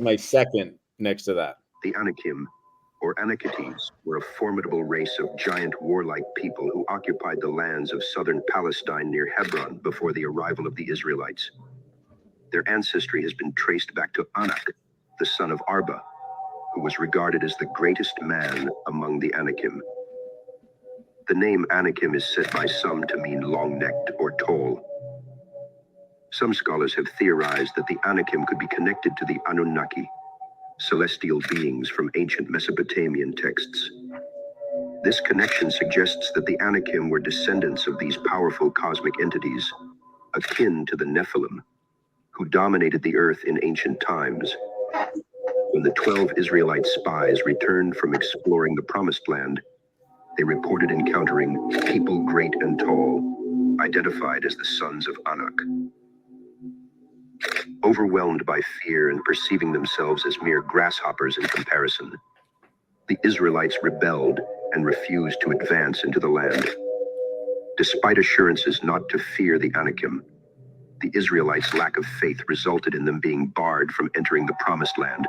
my second next to that. The Anakim, or Anakites, were a formidable race of giant warlike people who occupied the lands of southern Palestine near Hebron before the arrival of the Israelites. Their ancestry has been traced back to Anak, the son of Arba, who was regarded as the greatest man among the Anakim. The name Anakim is said by some to mean long-necked or tall. Some scholars have theorized that the Anakim could be connected to the Anunnaki, celestial beings from ancient Mesopotamian texts. This connection suggests that the Anakim were descendants of these powerful cosmic entities, akin to the Nephilim, who dominated the earth in ancient times. When the 12 Israelite spies returned from exploring the Promised Land, they reported encountering people great and tall, identified as the sons of Anak. Overwhelmed by fear and perceiving themselves as mere grasshoppers in comparison, the Israelites rebelled and refused to advance into the land. Despite assurances not to fear the Anakim, the Israelites' lack of faith resulted in them being barred from entering the Promised Land,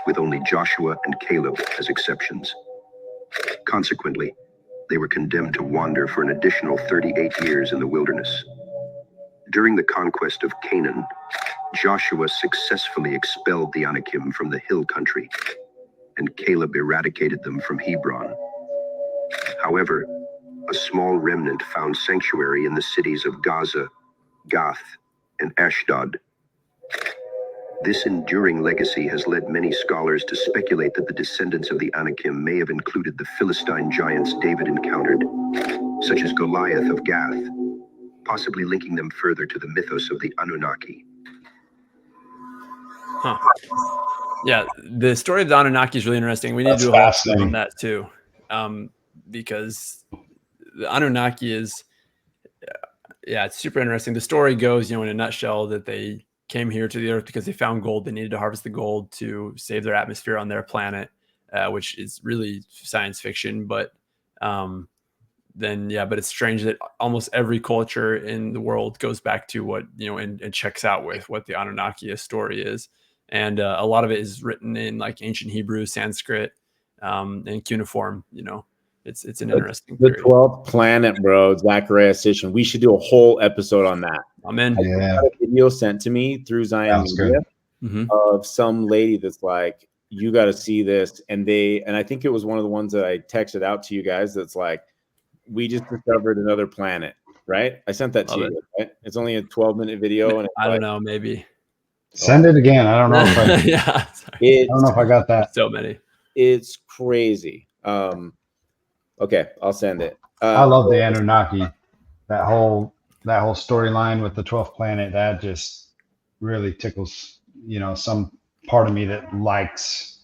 with only Joshua and Caleb as exceptions. Consequently, they were condemned to wander for an additional 38 years in the wilderness. During the conquest of Canaan, Joshua successfully expelled the Anakim from the hill country, and Caleb eradicated them from Hebron. However, a small remnant found sanctuary in the cities of Gaza, Gath, and Ashdod. This enduring legacy has led many scholars to speculate that the descendants of the Anakim may have included the Philistine giants David encountered, such as Goliath of Gath, possibly linking them further to the mythos of the Anunnaki. Yeah, the story of the Anunnaki is really interesting. We need to do a whole episode on that too, because the Anunnaki is, it's super interesting. The story goes, in a nutshell, that they came here to the earth because they found gold. They needed to harvest the gold to save their atmosphere on their planet, which is really science fiction. But but it's strange that almost every culture in the world goes back to what, and checks out with what the Anunnaki story is. And a lot of it is written in like ancient Hebrew, Sanskrit, and cuneiform. It's an interesting. The 12th planet, bro, Zachariah Sitchin. We should do a whole episode on that. I'm in. I got a video sent to me through Zion Media of some lady that's like, you got to see this, and I think it was one of the ones that I texted out to you guys. That's like, we just discovered another planet, right? I sent that to you. Right? It's only a 12-minute video, and I don't know, maybe. Send it again. I don't know if I. I don't know if I got that. So many. It's crazy. Okay, I'll send it. I love the Anunnaki. That whole storyline with the 12th planet, that just really tickles, some part of me that likes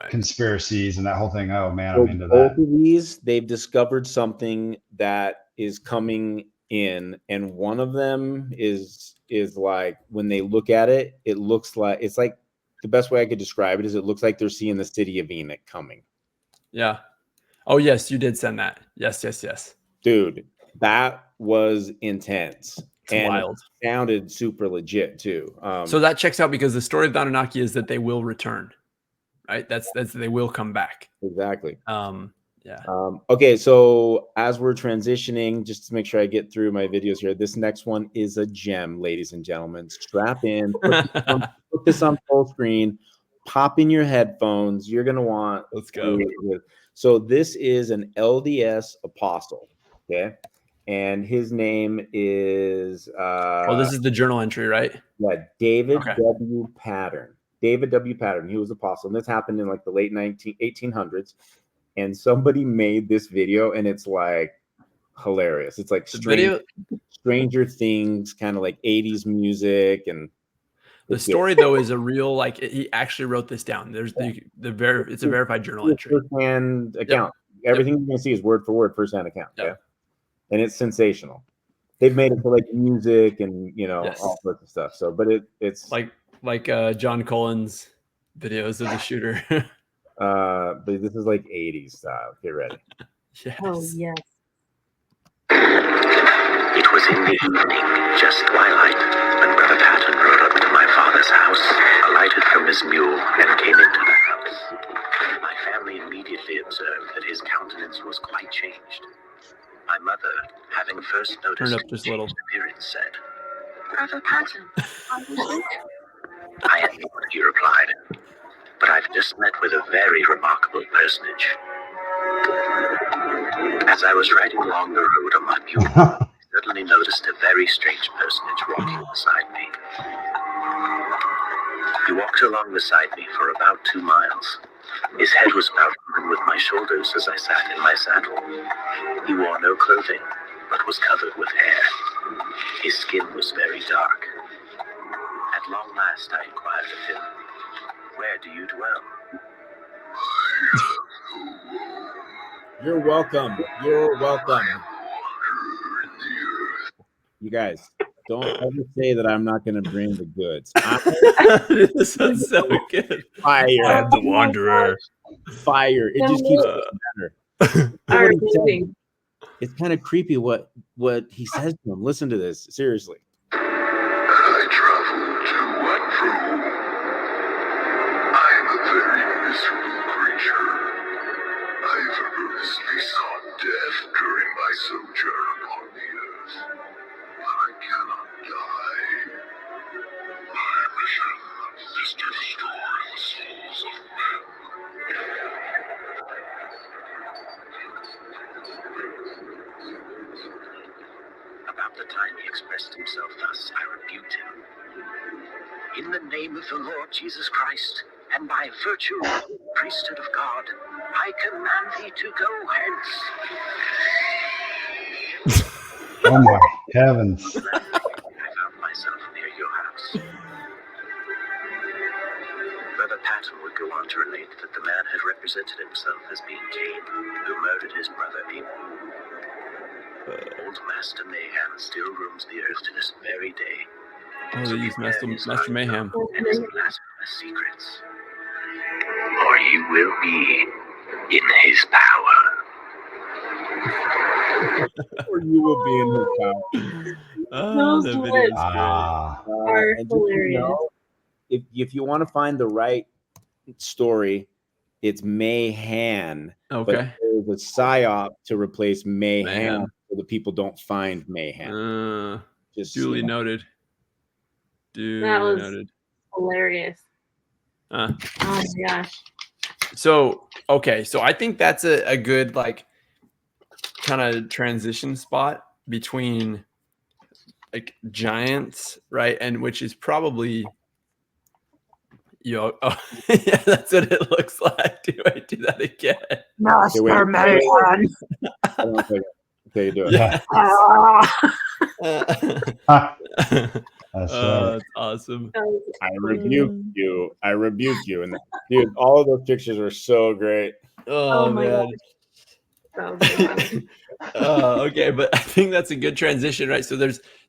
conspiracies and that whole thing. Oh man, I'm into that. Both of these, they've discovered something that is coming in, and one of them is like, when they look at it, it looks like, it's like the best way I could describe it is it looks like they're seeing the city of Enoch coming. Yeah. Oh yes, you did send that. Yes. Dude, that was intense. It's and wild. It sounded super legit too. So that checks out because the story of the Anunnaki is that they will return, right? That's they will come back. Exactly. Yeah. Okay, so as we're transitioning, just to make sure I get through my videos here, this next one is a gem, ladies and gentlemen. Strap in, put this on full screen, pop in your headphones. You're gonna want. Let's go. So this is an LDS apostle, okay, and his name is. This is the journal entry, right? Yeah, David W. Pattern. David W. Pattern. He was apostle, and this happened in like the late 1800s. And somebody made this video, and it's like hilarious. It's like Stranger Things, kind of like 80s music, and the story though is a real like he actually wrote this down. There's it's a verified journal entry, first-hand account. Yep. Everything you're gonna see is word for word first-hand account. Yep. Yeah, and it's sensational. They've made it for like music and all sorts of stuff. So, but it's like John Cullen's videos of the shooter. But this is like 80s style. Get ready. Yes. Oh, yes. It was in the evening, just twilight, when Brother Patton rode up to my father's house, alighted from his mule, and came into the house. My family immediately observed that his countenance was quite changed. My mother, having first noticed his changed appearance, said, "Brother Patton, are you sick?" "I am not," he replied. "But I've just met with a very remarkable personage." As I was riding along the road on my mule, I suddenly noticed a very strange personage walking beside me. He walked along beside me for about 2 miles. His head was about even with my shoulders as I sat in my saddle. He wore no clothing, but was covered with hair. His skin was very dark. At long last I inquired of him, "Where do you dwell?" You're welcome. You're welcome. You guys, don't ever say that I'm not going to bring the goods. This sounds so good. Fire. I'm the wanderer. Fire. It just keeps getting better. It's kind of creepy what he says to him. Listen to this. Seriously. I travel to and fro. I am a very miserable creature. I have earnestly sought death during my sojourn upon the earth. But I cannot die. My mission is to destroy the souls of men. About the time he expressed himself thus, I rebuked him. "In the name of the Lord Jesus Christ, and by virtue of the priesthood of God, I command thee to go hence." Oh my heavens. I found myself near your house. Brother Patton would go on to relate that the man had represented himself as being Cain, who murdered his brother Abel. Old Master Mayhem still roams the earth to this very day. Oh, they use Master Mayhem. And his blasphemous secrets. Or you will be in his power. Or you will be in his power. Oh, the video is great. Hilarious. If you want to find the right story, it's Mayhem. Okay. But there's a psyop to replace Mayhem so the people don't find Mayhem. Just duly noted. That was hilarious. Oh my gosh. So I think that's a good like kind of transition spot between like giants, right? And which is probably yeah, that's what it looks like. Do I do that again? No, it's Mayhem. Okay, do it. Yeah. That's awesome. I rebuke you. And dude, all of those pictures are so great. Oh man. Okay, but I think that's a good transition, right? So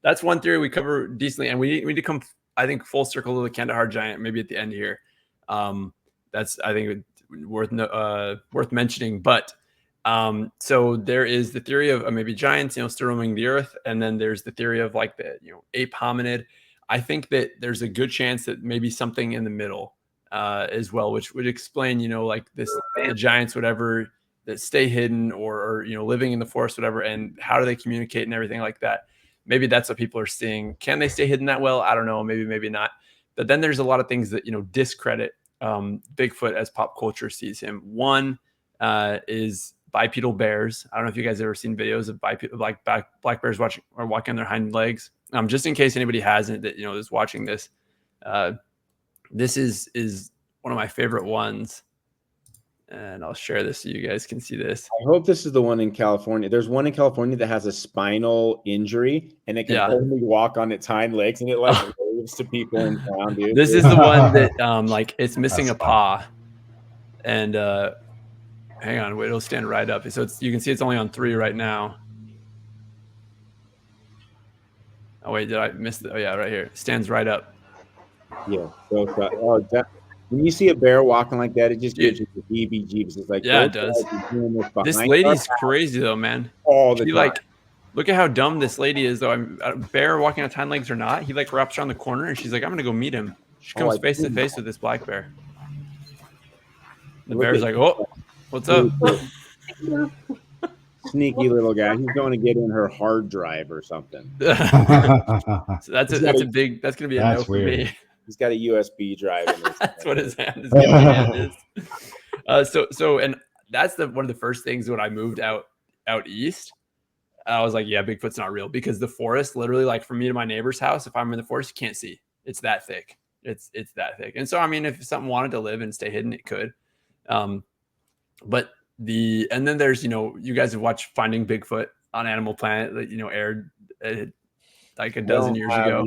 that's one theory we cover decently, and we need to come, I think, full circle to the Kandahar giant maybe at the end here. That's, I think, worth mentioning. But so there is the theory of maybe giants, still roaming the earth, and then there's the theory of like the ape hominid. I think that there's a good chance that maybe something in the middle as well, which would explain, like the giants, whatever, that stay hidden or living in the forest, whatever, and how do they communicate and everything like that. Maybe that's what people are seeing. Can they stay hidden that well? I don't know. Maybe not. But then there's a lot of things that discredit Bigfoot as pop culture sees him. One is bipedal bears. I don't know if you guys have ever seen videos of bipedal, like black bears walking on their hind legs. Just in case anybody hasn't, that is watching this. This is one of my favorite ones, and I'll share this so you guys can see this. I hope this is the one in California. There's one in California that has a spinal injury, and it can only walk on its hind legs, and it like waves to people in town, dude. This is the one that like it's missing a paw, and hang on, wait, it'll stand right up. So you can see it's only on 3 right now. Oh wait, did I miss it? Oh yeah, right here. It stands right up. Yeah. So when you see a bear walking like that, it just gives you the heebie-jeebies. It's like, yeah, it does. This lady's crazy though, man. All the time. Like, look at how dumb this lady is though. A bear walking on hind legs or not, he like wraps around the corner and she's like, I'm gonna go meet him. She comes face to face with this black bear. The bear's like, oh, what's up? Sneaky little guy. He's going to get in her hard drive or something. So that's gonna be a no for me. He's got a USB drive in his That's what his hand is. So and that's one of the first things when I moved out east. I was like, yeah, Bigfoot's not real, because the forest, literally, like from me to my neighbor's house, if I'm in the forest, you can't see. It's that thick. It's that thick. And so, I mean, if something wanted to live and stay hidden, it could. But and then there's, you guys have watched Finding Bigfoot on Animal Planet that, aired like a dozen years ago.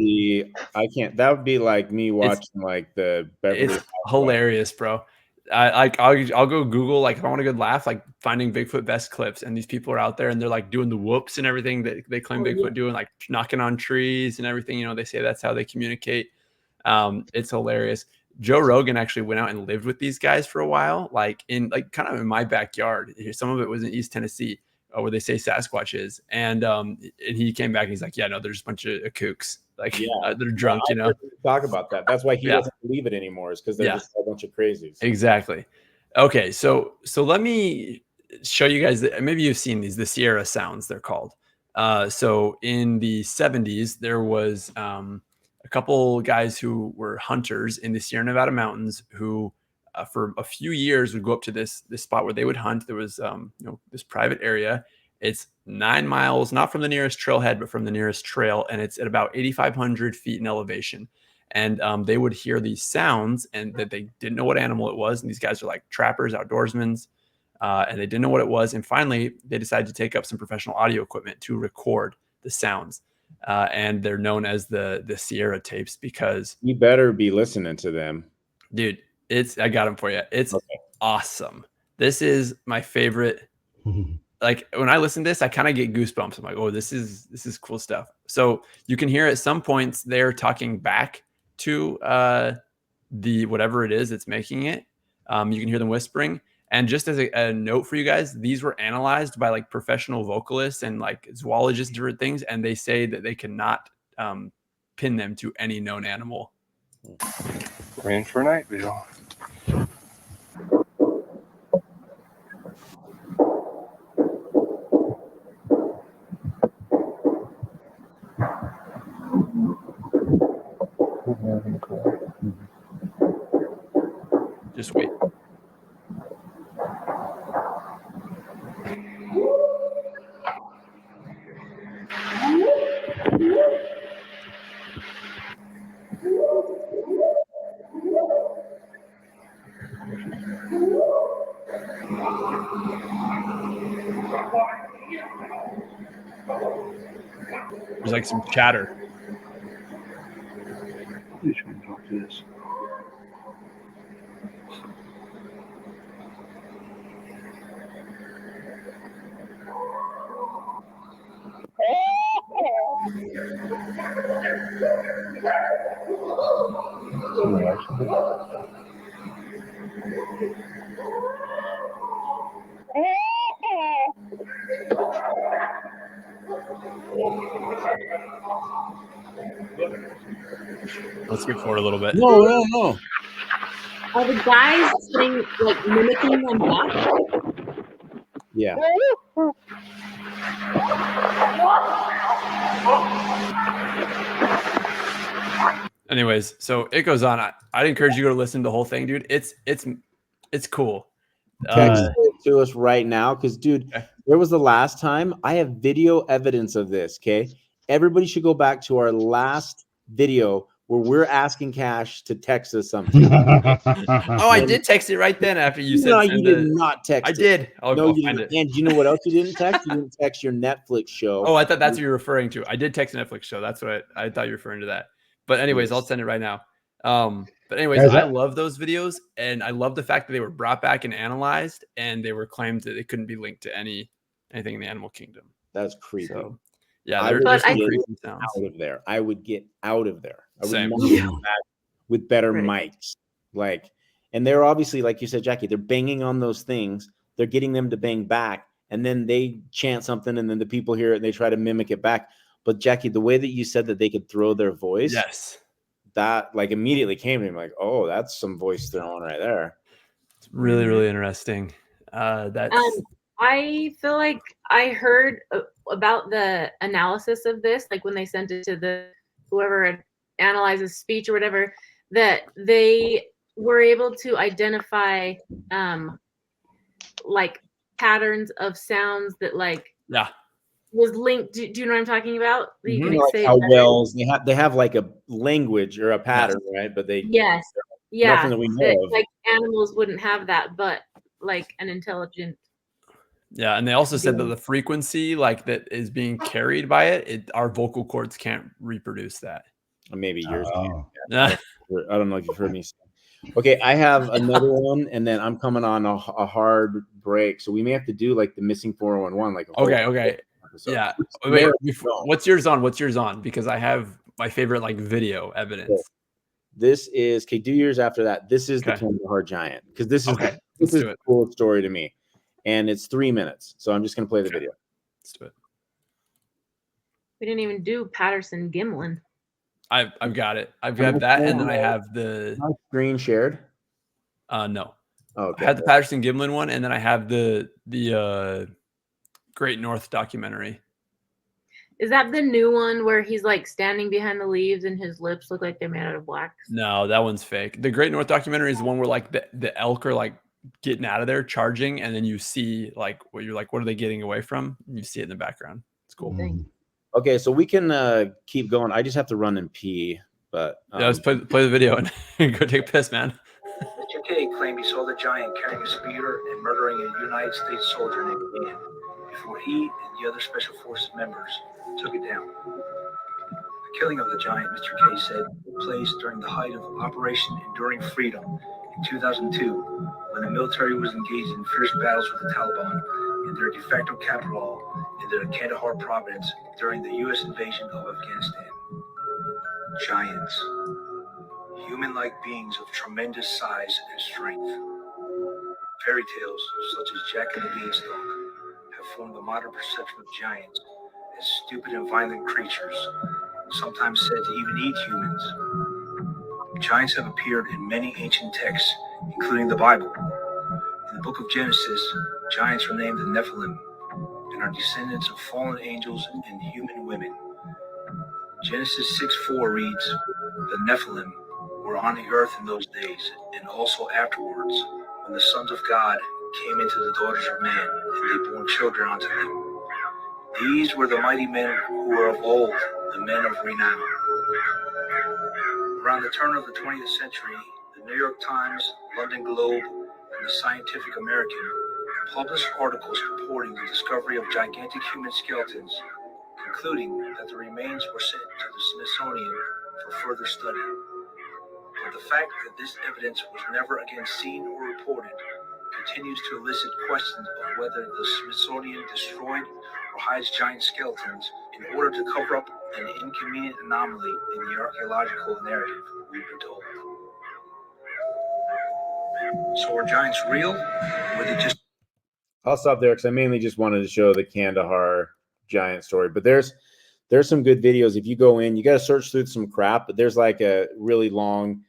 I can't. That would be like me watching like the Beverly. It's hilarious, bro. I'll go Google, like if I want a good laugh, like Finding Bigfoot best clips, and these people are out there and they're like doing the whoops and everything that they claim Bigfoot doing, like knocking on trees and everything. They say that's how they communicate. It's hilarious. Joe Rogan actually went out and lived with these guys for a while, like kind of in my backyard. Some of it was in East Tennessee, where they say Sasquatch is, and he came back and he's like, yeah, no, there's a bunch of kooks, like they're drunk, Talk about that. That's why he doesn't believe it anymore, is because they're just a bunch of crazies. Exactly. Okay, so let me show you guys that maybe you've seen these, the Sierra sounds, they're called. So in the 70s, there was a couple guys who were hunters in the Sierra Nevada mountains who for a few years would go up to this spot where they would hunt. There was this private area. It's 9 miles, not from the nearest trailhead, but from the nearest trail, and it's at about 8,500 feet in elevation. And they would hear these sounds, and that they didn't know what animal it was. And these guys are like trappers, outdoorsmen, and they didn't know what it was. And finally, they decided to take up some professional audio equipment to record the sounds. And they're known as the Sierra tapes, because you better be listening to them, dude. I got them for you. It's awesome. This is my favorite. Like when I listen to this, I kind of get goosebumps. I'm like, oh, this is cool stuff. So you can hear at some points they're talking back to the whatever it is that's making it. You can hear them whispering. And just as a note for you guys, these were analyzed by like professional vocalists and like zoologists and different things, and they say that they cannot pin them to any known animal. We're in for Nightville. Just wait. There's like some chatter. Which one talk to this? Let's skip forward a little bit. No. Are the guys saying, like, mimicking them back? Yeah. Anyways, so it goes on. I'd encourage you to go listen to the whole thing, dude. It's cool. Text it to us right now, because, dude, okay. There was the last time. I have video evidence of this. Okay, everybody should go back to our last video where we're asking Cash to text us something. Oh, I did text it right then after you said. No, you did not text. I did. No, you didn't. And do you know what else you didn't text? You didn't text your Netflix show. Oh, I thought that's what you're referring to. I did text a Netflix show. That's what I thought you were referring to that. But anyways, I'll send it right now. But anyways, I love those videos, and I love the fact that they were brought back and analyzed, and they were claimed that it couldn't be linked to anything in the animal kingdom. That's creepy. So, yeah, there's some creepy sounds. Out of there. I would get out of there. I would Same. not come back with better mics. Like, and they're obviously, like you said, Jackie, they're banging on those things. They're getting them to bang back, and then they chant something, and then the people hear it and they try to mimic it back. But Jackie, the way that you said that they could throw their voice, yes, that like immediately came to me like, oh, that's some voice throwing right there. It's really, really interesting. That's I feel like I heard about the analysis of this, like when they sent it to the whoever analyzes speech or whatever, that they were able to identify like patterns of sounds that was linked. Do you know what I'm talking about? You can like say how wells they have like a language or a pattern, right? But they nothing that we know of. Like animals wouldn't have that, but like an intelligent. Yeah, and they also said that the frequency like that is being carried by it, our vocal cords can't reproduce that. Or maybe yours can. Yeah. I don't know if you've heard me say. Okay, I have another one, and then I'm coming on a hard break, so we may have to do like the missing 411. Like okay. Yeah. Wait, what's yours on? Because I have my favorite like video evidence. Okay. This is do years after that. This is the Kandahar giant, because this is a cool story to me, and it's 3 minutes. So I'm just gonna play the video. Let's do it. We didn't even do Patterson Gimlin. I've got it. I've got that, and then I have the screen shared. No. Okay. I had the Patterson Gimlin one, and then I have the Great North documentary. Is that the new one where he's like standing behind the leaves and his lips look like they're made out of wax? No, that one's fake. The Great North documentary is the one where like the elk are like getting out of there, charging, and then you see like what are they getting away from? And you see it in the background. It's cool. Okay, so we can keep going. I just have to run and pee, but yeah, let's play the video and go take a piss, man. Mr. K claimed he saw the giant carrying a spear and murdering a United States soldier named Dan before he and the other Special Forces members took it down. The killing of the giant, Mr. K said, took place during the height of Operation Enduring Freedom in 2002, when the military was engaged in fierce battles with the Taliban in their de facto capital in the Kandahar province during the U.S. invasion of Afghanistan. Giants. Human-like beings of tremendous size and strength. Fairy tales, such as Jack and the Beanstalk, have formed the modern perception of giants as stupid and violent creatures, sometimes said to even eat humans. Giants have appeared in many ancient texts, including the Bible. In the book of Genesis, giants are named the Nephilim and are descendants of fallen angels and human women. Genesis 6:4 reads, "The Nephilim were on the earth in those days, and also afterwards, when the sons of God came into the daughters of man, and they bore children unto them. These were the mighty men who were of old, the men of renown." Around the turn of the 20th century, the New York Times, London Globe, and the Scientific American published articles reporting the discovery of gigantic human skeletons, concluding that the remains were sent to the Smithsonian for further study. But the fact that this evidence was never again seen or reported continues to elicit questions of whether the Smithsonian destroyed or hides giant skeletons in order to cover up an inconvenient anomaly in the archaeological narrative we've been told. So are giants real, or were they just... I'll stop there because I mainly just wanted to show the Kandahar giant story. But there's there's some good videos. If you go in, you got to search through some crap, but there's like a really long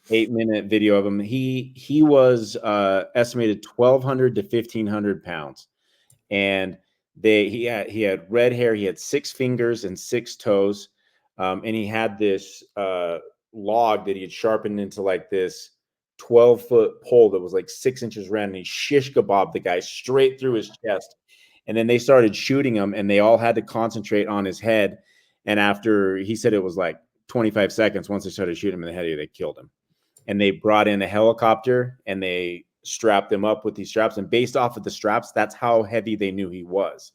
8-minute video of him. He was estimated 1,200 to 1,500 pounds, and he had red hair. He had 6 fingers and 6 toes, and he had this log that he had sharpened into like this 12-foot pole that was like 6 inches round, and he shish kebabbed the guy straight through his chest. And then they started shooting him, and they all had to concentrate on his head. And after, he said it was like 25 seconds, once they started shooting him in the head, they killed him. And they brought in a helicopter, and they strapped him up with these straps. And based off of the straps, that's how heavy they knew he was.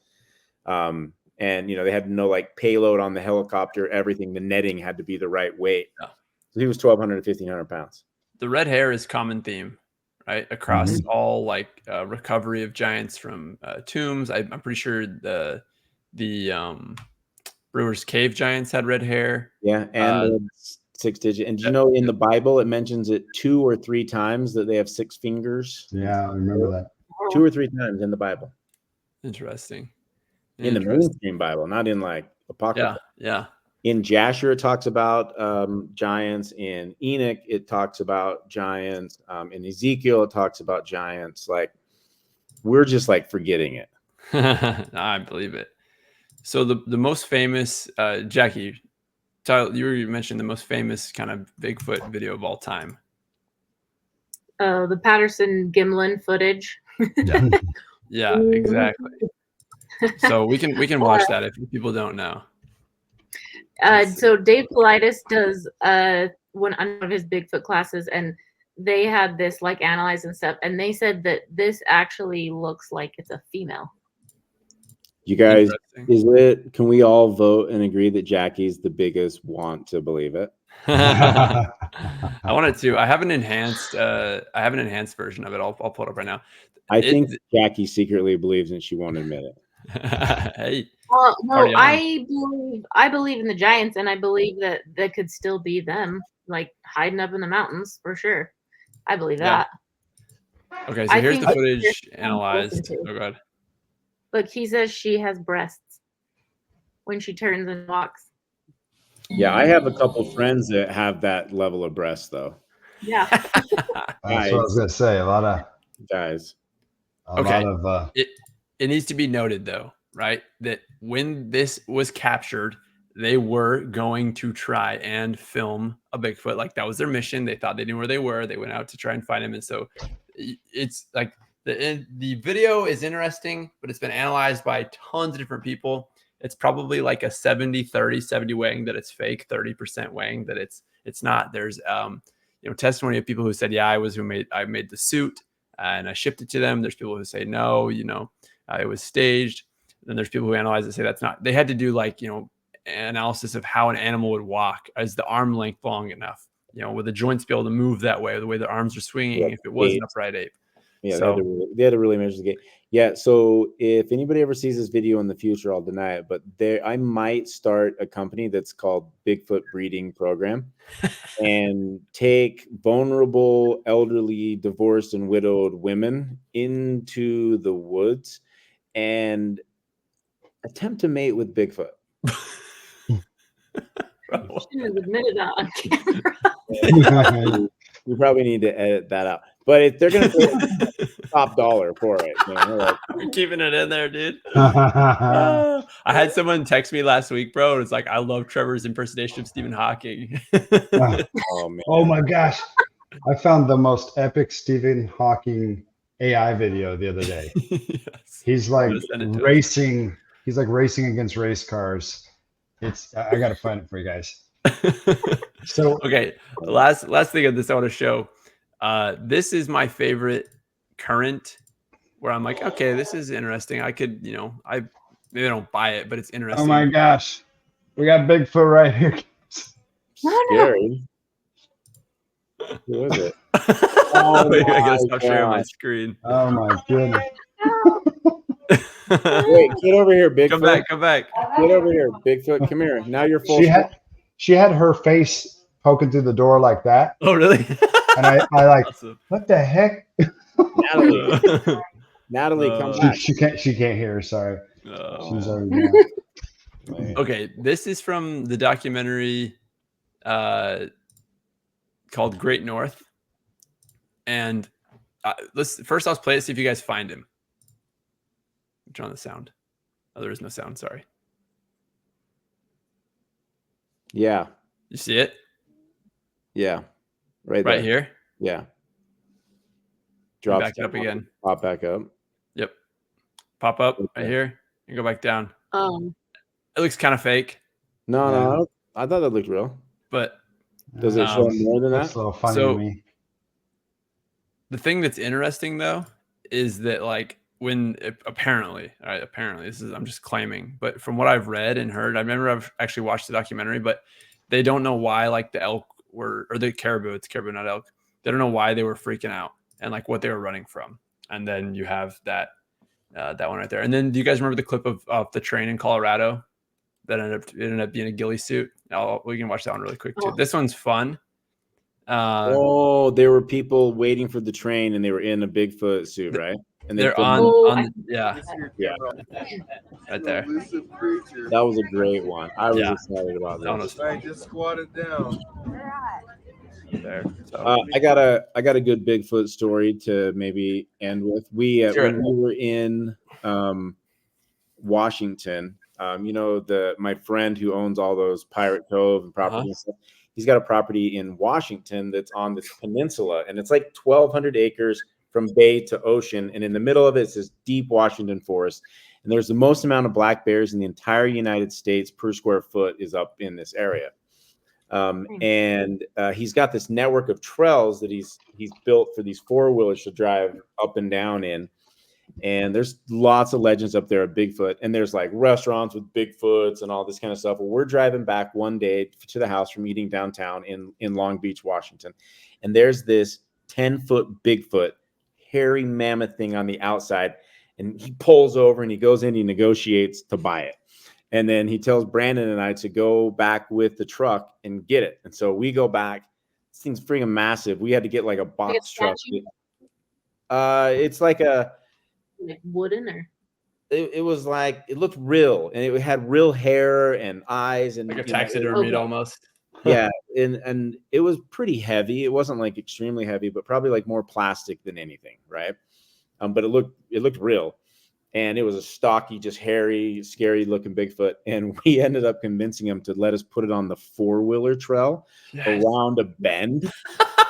And, you know, they had to know like payload on the helicopter, everything. The netting had to be the right weight. Yeah. So he was 1,200 to 1,500 pounds. The red hair is common theme, right? Across all like recovery of giants from tombs. I'm pretty sure the Brewer's Cave giants had red hair. Yeah, and 6 digit. And do you know in the Bible it mentions it 2 or 3 times that they have 6 fingers? Yeah, I remember that. 2 or 3 times in the Bible. Interesting. In the mainstream Bible, not in like Apocrypha. Yeah. In Jasher, it talks about giants. In Enoch, it talks about giants. In Ezekiel, it talks about giants. Like, we're just like forgetting it. I believe it. So the most famous, Jackie, Tyler, you mentioned the most famous kind of Bigfoot video of all time. The Patterson Gimlin footage. Yeah, exactly. So we can watch that if people don't know. So Dave Politis does one of his Bigfoot classes, and they had this like analyzed and stuff, and they said that this actually looks like it's a female. You guys, can we all vote and agree that Jackie's the biggest want to believe it? I wanted to. I have an enhanced version of it. I'll pull it up right now. I think Jackie secretly believes and she won't admit it. Hey. No, I believe in the giants, and I believe that could still be them, like hiding up in the mountains for sure. I believe that. Okay, so here's the footage analyzed. Oh god. Look, he says she has breasts when she turns and walks. Yeah, I have a couple friends that have that level of breast, though. Yeah. That's what I was gonna say. A lot of guys. It needs to be noted, though, right, that when this was captured, they were going to try and film a Bigfoot. Like, that was their mission. They thought they knew where they were. They went out to try and find him. And so it's like the video is interesting, but it's been analyzed by tons of different people. It's probably like a 70-30, 70 weighing that it's fake, 30% weighing that it's not. There's testimony of people who said, yeah, I made the suit and I shipped it to them. There's people who say, no, it was staged. Then there's people who analyze it and say that's not. They had to do like, analysis of how an animal would walk. Is the arm length long enough? Would the joints be able to move that way, or the way the arms are swinging if it was an upright ape? Yeah, so, they had to really measure the gait. Yeah, so if anybody ever sees this video in the future, I'll deny it, but I might start a company that's called Bigfoot Breeding Program and take vulnerable, elderly, divorced, and widowed women into the woods and attempt to mate with Bigfoot. Shouldn't have admitted that on camera. We probably need to edit that out. But if they're going to pay top dollar for it, we're keeping it in there, dude. I had someone text me last week, bro. It's like, I love Trevor's impersonation of Stephen Hawking. Oh, man. Oh my gosh. I found the most epic Stephen Hawking AI video the other day. Yes. He's like racing. He's like racing against race cars. I got to find it for you guys. So, okay. Last thing of this I want to show. This is my favorite current where I'm like, okay, this is interesting. I could, maybe I don't buy it, but it's interesting. Oh my gosh. We got Bigfoot right here. Scary. Who is it? Oh, I gotta stop sharing my screen. Oh my goodness. Wait, get over here, Bigfoot. Come back. Get over here, Bigfoot. Come here. Now you're full. She had her face poking through the door like that. Oh, really? And I like, awesome. What the heck? Natalie, come back. She can't hear. Sorry. She's already Okay, this is from the documentary called Great North. And first I'll play it, see if you guys find him. Turn on the sound. Oh, there is no sound, sorry. Yeah. You see it? Yeah. Right there. Here? Yeah. Drop back it up again. Pop back up. Yep. Pop up right here. And go back down. It looks kind of fake. No, I thought that looked real. But does it show more than that? That's a little funny to me. The thing that's interesting though is that like when apparently this is, I'm just claiming, but from what I've read and heard, I remember I've actually watched the documentary, but they don't know why like the elk or the caribou, it's caribou, not elk. They don't know why they were freaking out and like what they were running from. And then you have that one right there. And then do you guys remember the clip of the train in Colorado that ended up being a ghillie suit? We can watch that one really quick too. This one's fun. There were people waiting for the train and they were in a Bigfoot suit, right? And they're on right there. That was a great one. I was excited about that. I just squatted down. There. So. I got a good Bigfoot story to maybe end with. When we were in Washington, my friend who owns all those Pirate Cove and property and stuff, he's got a property in Washington that's on this peninsula, and it's like 1,200 acres from bay to ocean. And in the middle of it is this deep Washington forest. And there's the most amount of black bears in the entire United States per square foot is up in this area. And he's got this network of trails that he's built for these four-wheelers to drive up and down in. And there's lots of legends up there of Bigfoot, and there's like restaurants with Bigfoots and all this kind of stuff. Well, we're driving back one day to the house from eating downtown in Long Beach, Washington. And there's this 10-foot Bigfoot, hairy mammoth thing on the outside. And he pulls over and he goes in, he negotiates to buy it. And then he tells Brandon and I to go back with the truck and get it. And so we go back. This thing's freaking massive. We had to get like a box truck. It's like wooden or it was like it looked real, and it had real hair and eyes and like a taxidermied almost. Yeah, and it was pretty heavy. It wasn't like extremely heavy, but probably like more plastic than anything, right? But it looked real, and it was a stocky, just hairy, scary looking Bigfoot. And we ended up convincing him to let us put it on the four-wheeler trail around a bend.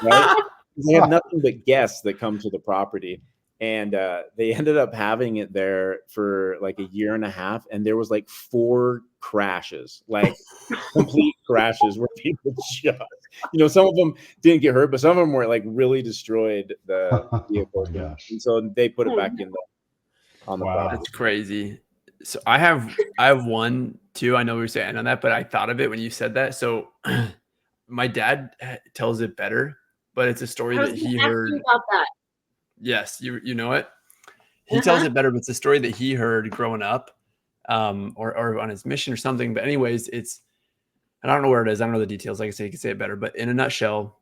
Right? They have nothing but guests that come to the property. And they ended up having it there for like a year and a half. And there was like 4 crashes, like complete crashes where people just, some of them didn't get hurt, but some of them were like really destroyed the vehicle. And so they put it back on the property. That's crazy. So I have one too. I know we were saying on that, but I thought of it when you said that. So my dad tells it better, but it's a story that he heard. About that. Yes, you know it. He tells it better, but it's a story that he heard growing up, or on his mission or something. But anyways, and I don't know where it is. I don't know the details. Like I say, he can say it better. But in a nutshell,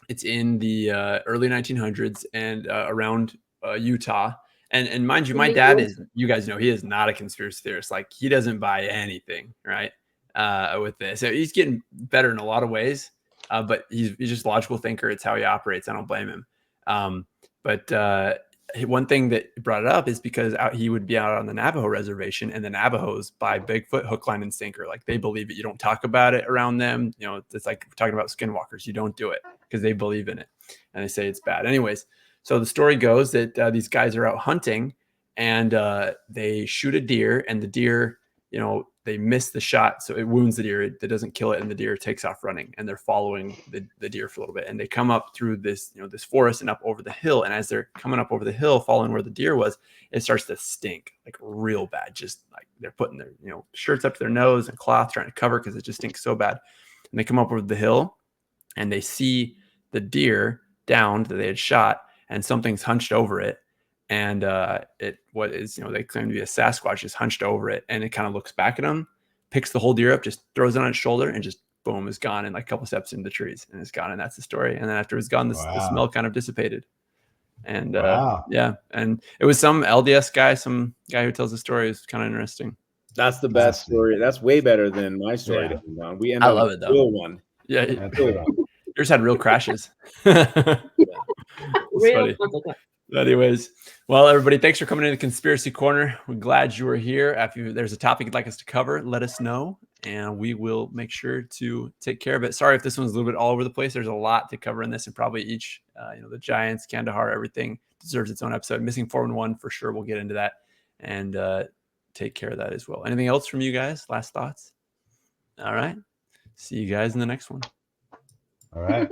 it's in the early 1900s and around Utah. And mind you, my dad you guys know, he is not a conspiracy theorist. Like he doesn't buy anything, right? With this, so he's getting better in a lot of ways. But he's just a logical thinker. It's how he operates. I don't blame him. But one thing that brought it up is because he would be out on the Navajo reservation, and the Navajos buy Bigfoot hook, line, and sinker. Like they believe it. You don't talk about it around them. It's like talking about skinwalkers. You don't do it because they believe in it, and they say it's bad. Anyways, so the story goes that these guys are out hunting, and they shoot a deer, and the deer, they miss the shot, so it wounds the deer. It doesn't kill it, and the deer takes off running. And they're following the deer for a little bit, and they come up through this, this forest and up over the hill. And as they're coming up over the hill, following where the deer was, it starts to stink like real bad. Just like they're putting their shirts up to their nose and cloth trying to cover because it just stinks so bad. And they come up over the hill, and they see the deer downed that they had shot, and something's hunched over it. And they claim to be a Sasquatch is hunched over it, and it kind of looks back at them, picks the whole deer up, just throws it on its shoulder, and just boom, is gone in like a couple steps into the trees, and it's gone. And that's the story. And then after it's gone, the smell kind of dissipated. And and it was some LDS guy, some guy who tells the story. Is kind of interesting. That's the best story. That's way better than my story. Yeah. We end I on love a it, though. real one. Yeah, That's a good one. yours had real crashes. Real Funny. Anyways, well, everybody, thanks for coming into Conspiracy Corner. We're glad you were here. If there's a topic you'd like us to cover, let us know, and we will make sure to take care of it. Sorry if this one's a little bit all over the place. There's a lot to cover in this, and probably each, the Giants, Kandahar, everything deserves its own episode. Missing 411 for sure. We'll get into that and take care of that as well. Anything else from you guys? Last thoughts? All right. See you guys in the next one. All right.